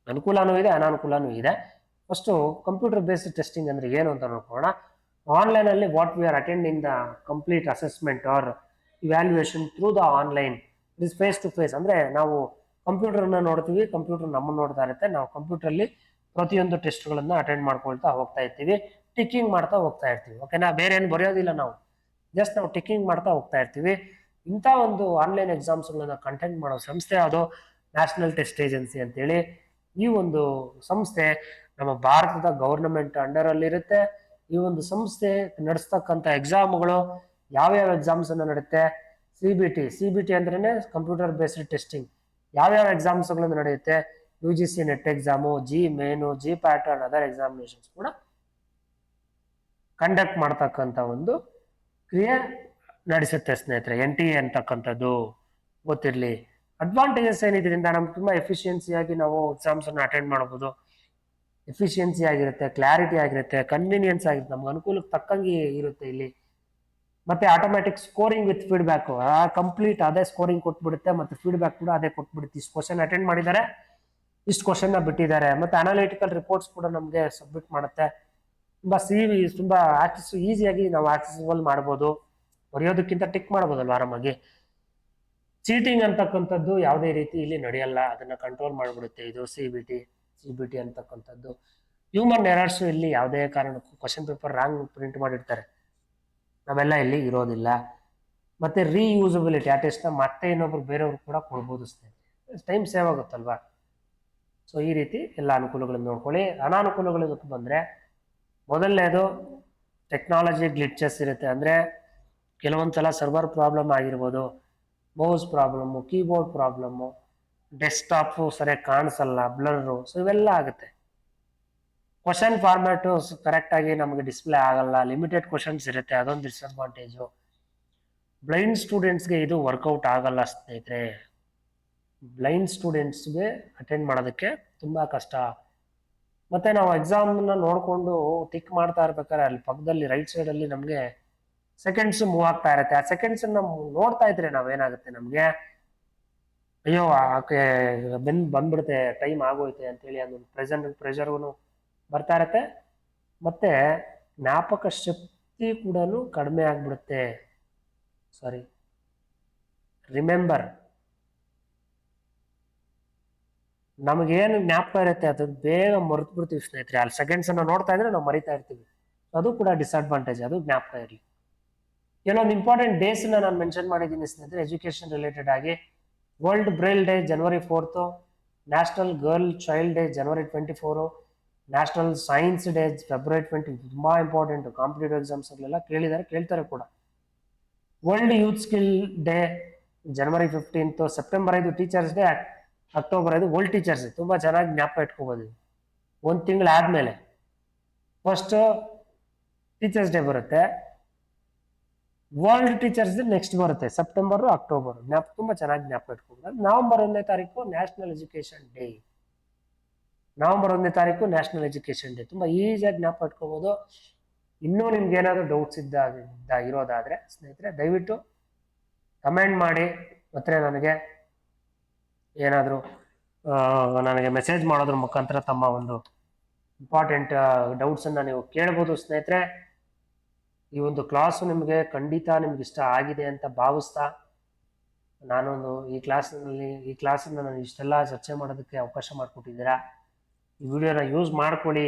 ಅನುಕೂಲನೂ ಇದೆ, ಅನಾನುಕೂಲನೂ ಇದೆ. ಫಸ್ಟು ಕಂಪ್ಯೂಟರ್ ಬೇಸ್ಡ್ ಟೆಸ್ಟಿಂಗ್ ಅಂದ್ರೆ ಏನು ಅಂತ ನೋಡ್ಕೊಳ್ಳೋಣ. ಆನ್ಲೈನ್ ಅಲ್ಲಿ what we are attending the complete assessment or evaluation through the online. It is face to face. ಅಂದ್ರೆ ನಾವು ಕಂಪ್ಯೂಟರ್ನ ನೋಡ್ತೀವಿ, ಕಂಪ್ಯೂಟರ್ ನಮ್ಮನ್ನು ನೋಡ್ತಾ ಇರುತ್ತೆ. ನಾವು ಕಂಪ್ಯೂಟರ್ಲಿ ಪ್ರತಿಯೊಂದು ಟೆಸ್ಟ್ಗಳನ್ನ ಅಟೆಂಡ್ ಮಾಡ್ಕೊಳ್ತಾ ಹೋಗ್ತಾ ಇರ್ತೀವಿ, ಟಿಕ್ಕಿಂಗ್ ಮಾಡ್ತಾ ಹೋಗ್ತಾ ಇರ್ತೀವಿ. ಓಕೆನಾ, ಬೇರೆ ಏನು ಬರೆಯೋದಿಲ್ಲ ನಾವು. ಜಸ್ಟ್ ನಾವು ಟಿಕ್ಕಿಂಗ್ ಮಾಡ್ತಾ ಹೋಗ್ತಾ ಇರ್ತೀವಿ. ಇಂಥ ಒಂದು ಆನ್ಲೈನ್ ಎಕ್ಸಾಮ್ಸ್ಗಳನ್ನ ಕಂಟೆಂಟ್ ಮಾಡೋ ಸಂಸ್ಥೆ ಅದು ನ್ಯಾಷನಲ್ ಟೆಸ್ಟ್ ಏಜೆನ್ಸಿ ಅಂತೇಳಿ. ಈ ಒಂದು ಸಂಸ್ಥೆ ನಮ್ಮ ಭಾರತದ ಗೌರ್ನಮೆಂಟ್ ಅಂಡರಲ್ಲಿರುತ್ತೆ. ಈ ಒಂದು ಸಂಸ್ಥೆ ನಡೆಸ್ತಕ್ಕಂಥ ಎಕ್ಸಾಮ್ಗಳು ಯಾವ್ಯಾವ ಎಕ್ಸಾಮ್ಸ್ ಅನ್ನ ನಡೆಯುತ್ತೆ, ಸಿ ಬಿ ಟಿ ಅಂದ್ರೇನೆ ಕಂಪ್ಯೂಟರ್ ಬೇಸ್ಡ್ ಟೆಸ್ಟಿಂಗ್, ಯಾವ್ಯಾವ ಎಕ್ಸಾಮ್ಸ್ಗಳನ್ನು ನಡೆಯುತ್ತೆ, UGC net exam, G main, G pattern, other examinations ಕೂಡ ಕಂಡಕ್ಟ್ ಮಾಡ್ತಕ್ಕಂಥ ಒಂದು ಕ್ರಿಯೆ ನಡೆಸುತ್ತೆ ಸ್ನೇಹಿತರೆ. NTA ಅಂತಕ್ಕಂಥದ್ದು ಗೊತ್ತಿರಲಿ. ಅಡ್ವಾಂಟೇಜಸ್ ಏನಿದ್ರಿಂದ ನಮ್ಗೆ ತುಂಬಾ ಎಫಿಷಿಯನ್ಸಿಯಾಗಿ ನಾವು ಎಕ್ಸಾಮ್ಸ್ ಅನ್ನು ಅಟೆಂಡ್ ಮಾಡಬಹುದು. ಎಫಿಷಿಯನ್ಸಿ ಆಗಿರುತ್ತೆ, ಕ್ಲಾರಿಟಿ ಆಗಿರುತ್ತೆ, ಕನ್ವೀನಿಯನ್ಸ್ ಆಗಿರುತ್ತೆ, ನಮ್ಗೆ ಅನುಕೂಲಕ್ಕೆ ತಕ್ಕಂಗೆ ಇರುತ್ತೆ ಇಲ್ಲಿ. ಮತ್ತೆ automatic scoring with feedback, complete ಅದೇ ಸ್ಕೋರಿಂಗ್ ಕೊಟ್ಬಿಡುತ್ತೆ, ಮತ್ತೆ ಫೀಡ್ಬ್ಯಾಕ್ ಕೂಡ ಅದೇ ಕೊಟ್ಬಿಡುತ್ತೆ. ಇಷ್ಟು ಕ್ವಶನ್ ಅಟೆಂಡ್ ಮಾಡಿದ್ದಾರೆ, ಇಷ್ಟು ಕ್ವಶನ್ ಬಿಟ್ಟಿದ್ದಾರೆ, ಮತ್ತೆ ಅನಾಲಿಟಿಕಲ್ ರಿಪೋರ್ಟ್ಸ್ ಕೂಡ ನಮಗೆ ಸಬ್ಮಿಟ್ ಮಾಡುತ್ತೆ. ತುಂಬಾ ತುಂಬಾ ಈಸಿಯಾಗಿ ನಾವು ಆಕ್ಸೆಸಿಬಲ್ ಮಾಡ್ಬೋದು, ಬರೆಯೋದಕ್ಕಿಂತ ಟಿಕ್ ಮಾಡ್ಬೋದಲ್ವ ಆರಾಮಾಗಿ. ಚೀಟಿಂಗ್ ಅಂತಕ್ಕಂಥದ್ದು ಯಾವುದೇ ರೀತಿ ಇಲ್ಲಿ ನಡೆಯಲ್ಲ, ಅದನ್ನ ಕಂಟ್ರೋಲ್ ಮಾಡಿಬಿಡುತ್ತೆ ಇದು ಸಿ ಬಿ ಟಿ ಅಂತಕ್ಕಂಥದ್ದು. ಹ್ಯೂಮನ್ ಎರರ್ಸ್ ಇಲ್ಲಿ ಯಾವುದೇ ಕಾರಣಕ್ಕೂ ಕ್ವಶನ್ ಪೇಪರ್ ರಾಂಗ್ ಪ್ರಿಂಟ್ ಮಾಡಿರ್ತಾರೆ, ನಾವೆಲ್ಲ ಇಲ್ಲಿ ಇರೋದಿಲ್ಲ. ಮತ್ತೆ ರೀಯೂಸಬಿಲಿಟಿ, ಆ ಟೆಸ್ಟ್ನ ಮತ್ತೆ ಇನ್ನೊಬ್ರು ಬೇರೆಯವ್ರು ಕೂಡ ಕೊಡ್ಬೋದು ಸ್ನೇಹಿತರೆ, ಟೈಮ್ ಸೇವ್ ಆಗುತ್ತಲ್ವಾ. ಸೊ ಈ ರೀತಿ ಎಲ್ಲ ಅನುಕೂಲಗಳನ್ನು ನೋಡ್ಕೊಳ್ಳಿ. ಅನಾನುಕೂಲಗಳಿಗೆ ಬಂದರೆ ಮೊದಲನೇದು ಟೆಕ್ನಾಲಜಿ ಗ್ಲಿಚಸ್ ಇರುತ್ತೆ. ಅಂದರೆ ಕೆಲವೊಂದ್ಸಲ ಸರ್ವರ್ ಪ್ರಾಬ್ಲಮ್ ಆಗಿರ್ಬೋದು, mouse problem, keyboard problem, desktop ಸರಿಯಾಗಿ ಕಾಣಿಸಲ್ಲ, ಬ್ಲರ್ರು, ಸೊ ಇವೆಲ್ಲ ಆಗುತ್ತೆ. ಕ್ವಶನ್ ಫಾರ್ಮ್ಯಾಟು ಕರೆಕ್ಟಾಗಿ ನಮಗೆ ಡಿಸ್ಪ್ಲೇ ಆಗಲ್ಲ, ಲಿಮಿಟೆಡ್ ಕ್ವಶನ್ಸ್ ಇರುತ್ತೆ, ಅದೊಂದು ಡಿಸ್ಅಡ್ವಾಂಟೇಜು. ಬ್ಲೈಂಡ್ ಸ್ಟೂಡೆಂಟ್ಸ್ಗೆ ಇದು ವರ್ಕೌಟ್ ಆಗಲ್ಲ ಸ್ನೇಹಿತರೆ. ಬ್ಲೈಂಡ್ ಸ್ಟೂಡೆಂಟ್ಸ್ಗೆ ಅಟೆಂಡ್ ಮಾಡೋದಕ್ಕೆ ತುಂಬ ಕಷ್ಟ. ಮತ್ತು ನಾವು ಎಕ್ಸಾಮ್ನ ನೋಡಿಕೊಂಡು ಟಿಕ್ ಮಾಡ್ತಾ ಇರ್ಬೇಕಾದ್ರೆ ಅಲ್ಲಿ ಪಕ್ಕದಲ್ಲಿ ರೈಟ್ ಸೈಡಲ್ಲಿ ನಮಗೆ ಸೆಕೆಂಡ್ಸ್ ಮೂವ್ ಆಗ್ತಾ ಇರುತ್ತೆ. ಆ ಸೆಕೆಂಡ್ಸನ್ನು ನೋಡ್ತಾ ಇದ್ರೆ ನಾವೇನಾಗುತ್ತೆ, ನಮಗೆ ಅಯ್ಯೋ ಆಕೆ ಬಂದ್ಬಿಡುತ್ತೆ, ಟೈಮ್ ಆಗೋಯ್ತೆ ಅಂತೇಳಿ ಅದೊಂದು ಪ್ರೆಷರ್ಗೂ ಬರ್ತಾ ಇರುತ್ತೆ. ಮತ್ತೆ ಜ್ಞಾಪಕ ಶಕ್ತಿ ಕೂಡ ಕಡಿಮೆ ಆಗ್ಬಿಡುತ್ತೆ. ರಿಮೆಂಬರ್, ನಮಗೇನು ಜ್ಞಾಪಕ ಇರುತ್ತೆ ಅದು ಬೇಗ ಮರೆತು ಬಿಡ್ತೀವಿ ಸ್ನೇಹಿತರೆ. ಅಲ್ಲಿ ಸೆಕೆಂಡ್ಸ್ ಅನ್ನು ನೋಡ್ತಾ ಇದ್ರೆ ನಾವು ಮರಿತಾ ಇರ್ತೀವಿ, ಅದು ಕೂಡ ಡಿಸ್ಅಡ್ವಾಂಟೇಜ್, ಅದು ಜ್ಞಾಪಕ ಇರಲಿ. ಕೆಲವೊಂದು ಇಂಪಾರ್ಟೆಂಟ್ ಡೇಸ್ ನಾನು ಮೆನ್ಷನ್ ಮಾಡಿದ್ದೀನಿ ಸ್ನೇಹಿತರೆ ಎಜುಕೇಶನ್ ರಿಲೇಟೆಡ್ ಆಗಿ. World Braille day January 4th, national girl child day January 24, national science day February 20. ತುಂಬಾ ಇಂಪಾರ್ಟೆಂಟ್, ಕಾಂಪಿಟೇಟಿವ್ ಎಕ್ಸಾಮ್ಸ್ ಅಲ್ಲೆಲ್ಲ ಕೇಳ್ತಾರೆ ಕೂಡ. World youth skill day January 15th, September 5 teachers day, October 5 world teachers day. ತುಂಬಾ ಚೆನ್ನಾಗಿ ಜ್ಞಾಪಕ ಇಟ್ಕೋಬಹುದು. ಒಂದು ತಿಂಗಳಾದ್ಮೇಲೆ ಫಸ್ಟ್ ಟೀಚರ್ಸ್ ಡೇ ಬರುತ್ತೆ, ವರ್ಲ್ಡ್ ಟೀಚರ್ಸ್ ಡೇ ನೆಕ್ಸ್ಟ್ ಬರುತ್ತೆ, ಸೆಪ್ಟೆಂಬರ್ ಅಕ್ಟೋಬರ್. ತುಂಬಾ ಚೆನ್ನಾಗಿ ಜ್ಞಾಪಕ ಇಟ್ಕೋಬಹುದು. ನವೆಂಬರ್ 1ನೇ ತಾರೀಕು ನ್ಯಾಷನಲ್ ಎಜುಕೇಶನ್ ಡೇ. ನವೆಂಬರ್ 1ನೇ ತಾರೀಕು ನ್ಯಾಷನಲ್ ಎಜುಕೇಶನ್ ಡೇ. ತುಂಬಾ ಈಸಿಯಾಗಿ ಜ್ಞಾಪಕ ಇಟ್ಕೋಬಹುದು. ಇನ್ನೂ ನಿಮ್ಗೆ ಏನಾದ್ರು ಡೌಟ್ಸ್ ಇರೋದಾದ್ರೆ ಸ್ನೇಹಿತರೆ ದಯವಿಟ್ಟು ಕಮೆಂಟ್ ಮಾಡಿ, ಮತ್ತೆ ನನಗೆ ಮೆಸೇಜ್ ಮಾಡೋದ್ರ ಮುಖಾಂತರ ತಮ್ಮ ಒಂದು ಇಂಪಾರ್ಟೆಂಟ್ ಡೌಟ್ಸ್ ಅನ್ನ ನೀವು ಕೇಳ್ಬೋದು ಸ್ನೇಹಿತರೆ. ಈ ಒಂದು ಕ್ಲಾಸು ನಿಮಗೆ ಖಂಡಿತ ನಿಮ್ಗೆ ಇಷ್ಟ ಆಗಿದೆ ಅಂತ ಭಾವಿಸ್ತಾ, ಈ ಕ್ಲಾಸನ್ನು ನಾನು ಇಷ್ಟೆಲ್ಲ ಚರ್ಚೆ ಮಾಡೋದಕ್ಕೆ ಅವಕಾಶ ಮಾಡಿಕೊಟ್ಟಿದ್ದೀರಾ. ಈ ವಿಡಿಯೋನ ಯೂಸ್ ಮಾಡ್ಕೊಳ್ಳಿ,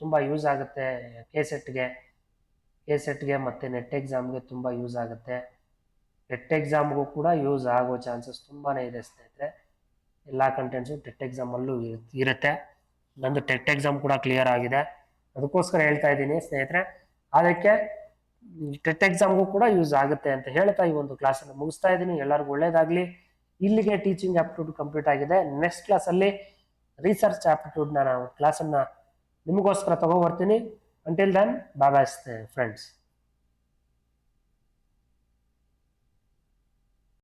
ತುಂಬ ಯೂಸ್ ಆಗುತ್ತೆ. ಕೆ ಸೆಟ್ಗೆ ಮತ್ತು ನೆಟ್ ಎಕ್ಸಾಮ್ಗೆ ತುಂಬ ಯೂಸ್ ಆಗುತ್ತೆ. ಟೆಟ್ ಎಕ್ಸಾಮ್ಗೂ ಕೂಡ ಯೂಸ್ ಆಗೋ ಚಾನ್ಸಸ್ ತುಂಬಾ ಇದೆ ಸ್ನೇಹಿತರೆ. ಎಲ್ಲ ಕಂಟೆಂಟ್ಸು ಟೆಟ್ ಎಕ್ಸಾಮಲ್ಲೂ ಇರುತ್ತೆ. ನಂದು ಟೆಟ್ ಎಕ್ಸಾಮ್ ಕೂಡ ಕ್ಲಿಯರ್ ಆಗಿದೆ, ಅದಕ್ಕೋಸ್ಕರ ಹೇಳ್ತಾ ಇದ್ದೀನಿ ಸ್ನೇಹಿತರೆ. ಅದಕ್ಕೆ ಟೆಟ್ ಎಕ್ಸಾಮ್ಗೂ ಕೂಡ ಯೂಸ್ ಆಗುತ್ತೆ ಅಂತ ಹೇಳ್ತಾ ಈ ಒಂದು ಕ್ಲಾಸನ್ನು ಮುಗಿಸ್ತಾ ಇದ್ದೀನಿ. ಎಲ್ಲರಿಗೂ ಒಳ್ಳೇದಾಗಲಿ. ಇಲ್ಲಿಗೆ ಟೀಚಿಂಗ್ ಆಪ್ಟಿಟ್ಯೂಡ್ ಕಂಪ್ಲೀಟ್ ಆಗಿದೆ. ನೆಕ್ಸ್ಟ್ ಕ್ಲಾಸಲ್ಲಿ ರಿಸರ್ಚ್ ಆಪ್ಟಿಟ್ಯೂಡ್ನ ನಾವು ಕ್ಲಾಸನ್ನು ನಿಮಗೋಸ್ಕರ ತಗೋಬರ್ತೀನಿ. ಅಂಟಿಲ್ ದೆನ್, ಬಾಯ್ ಬಾಯ್ ಫ್ರೆಂಡ್ಸ್.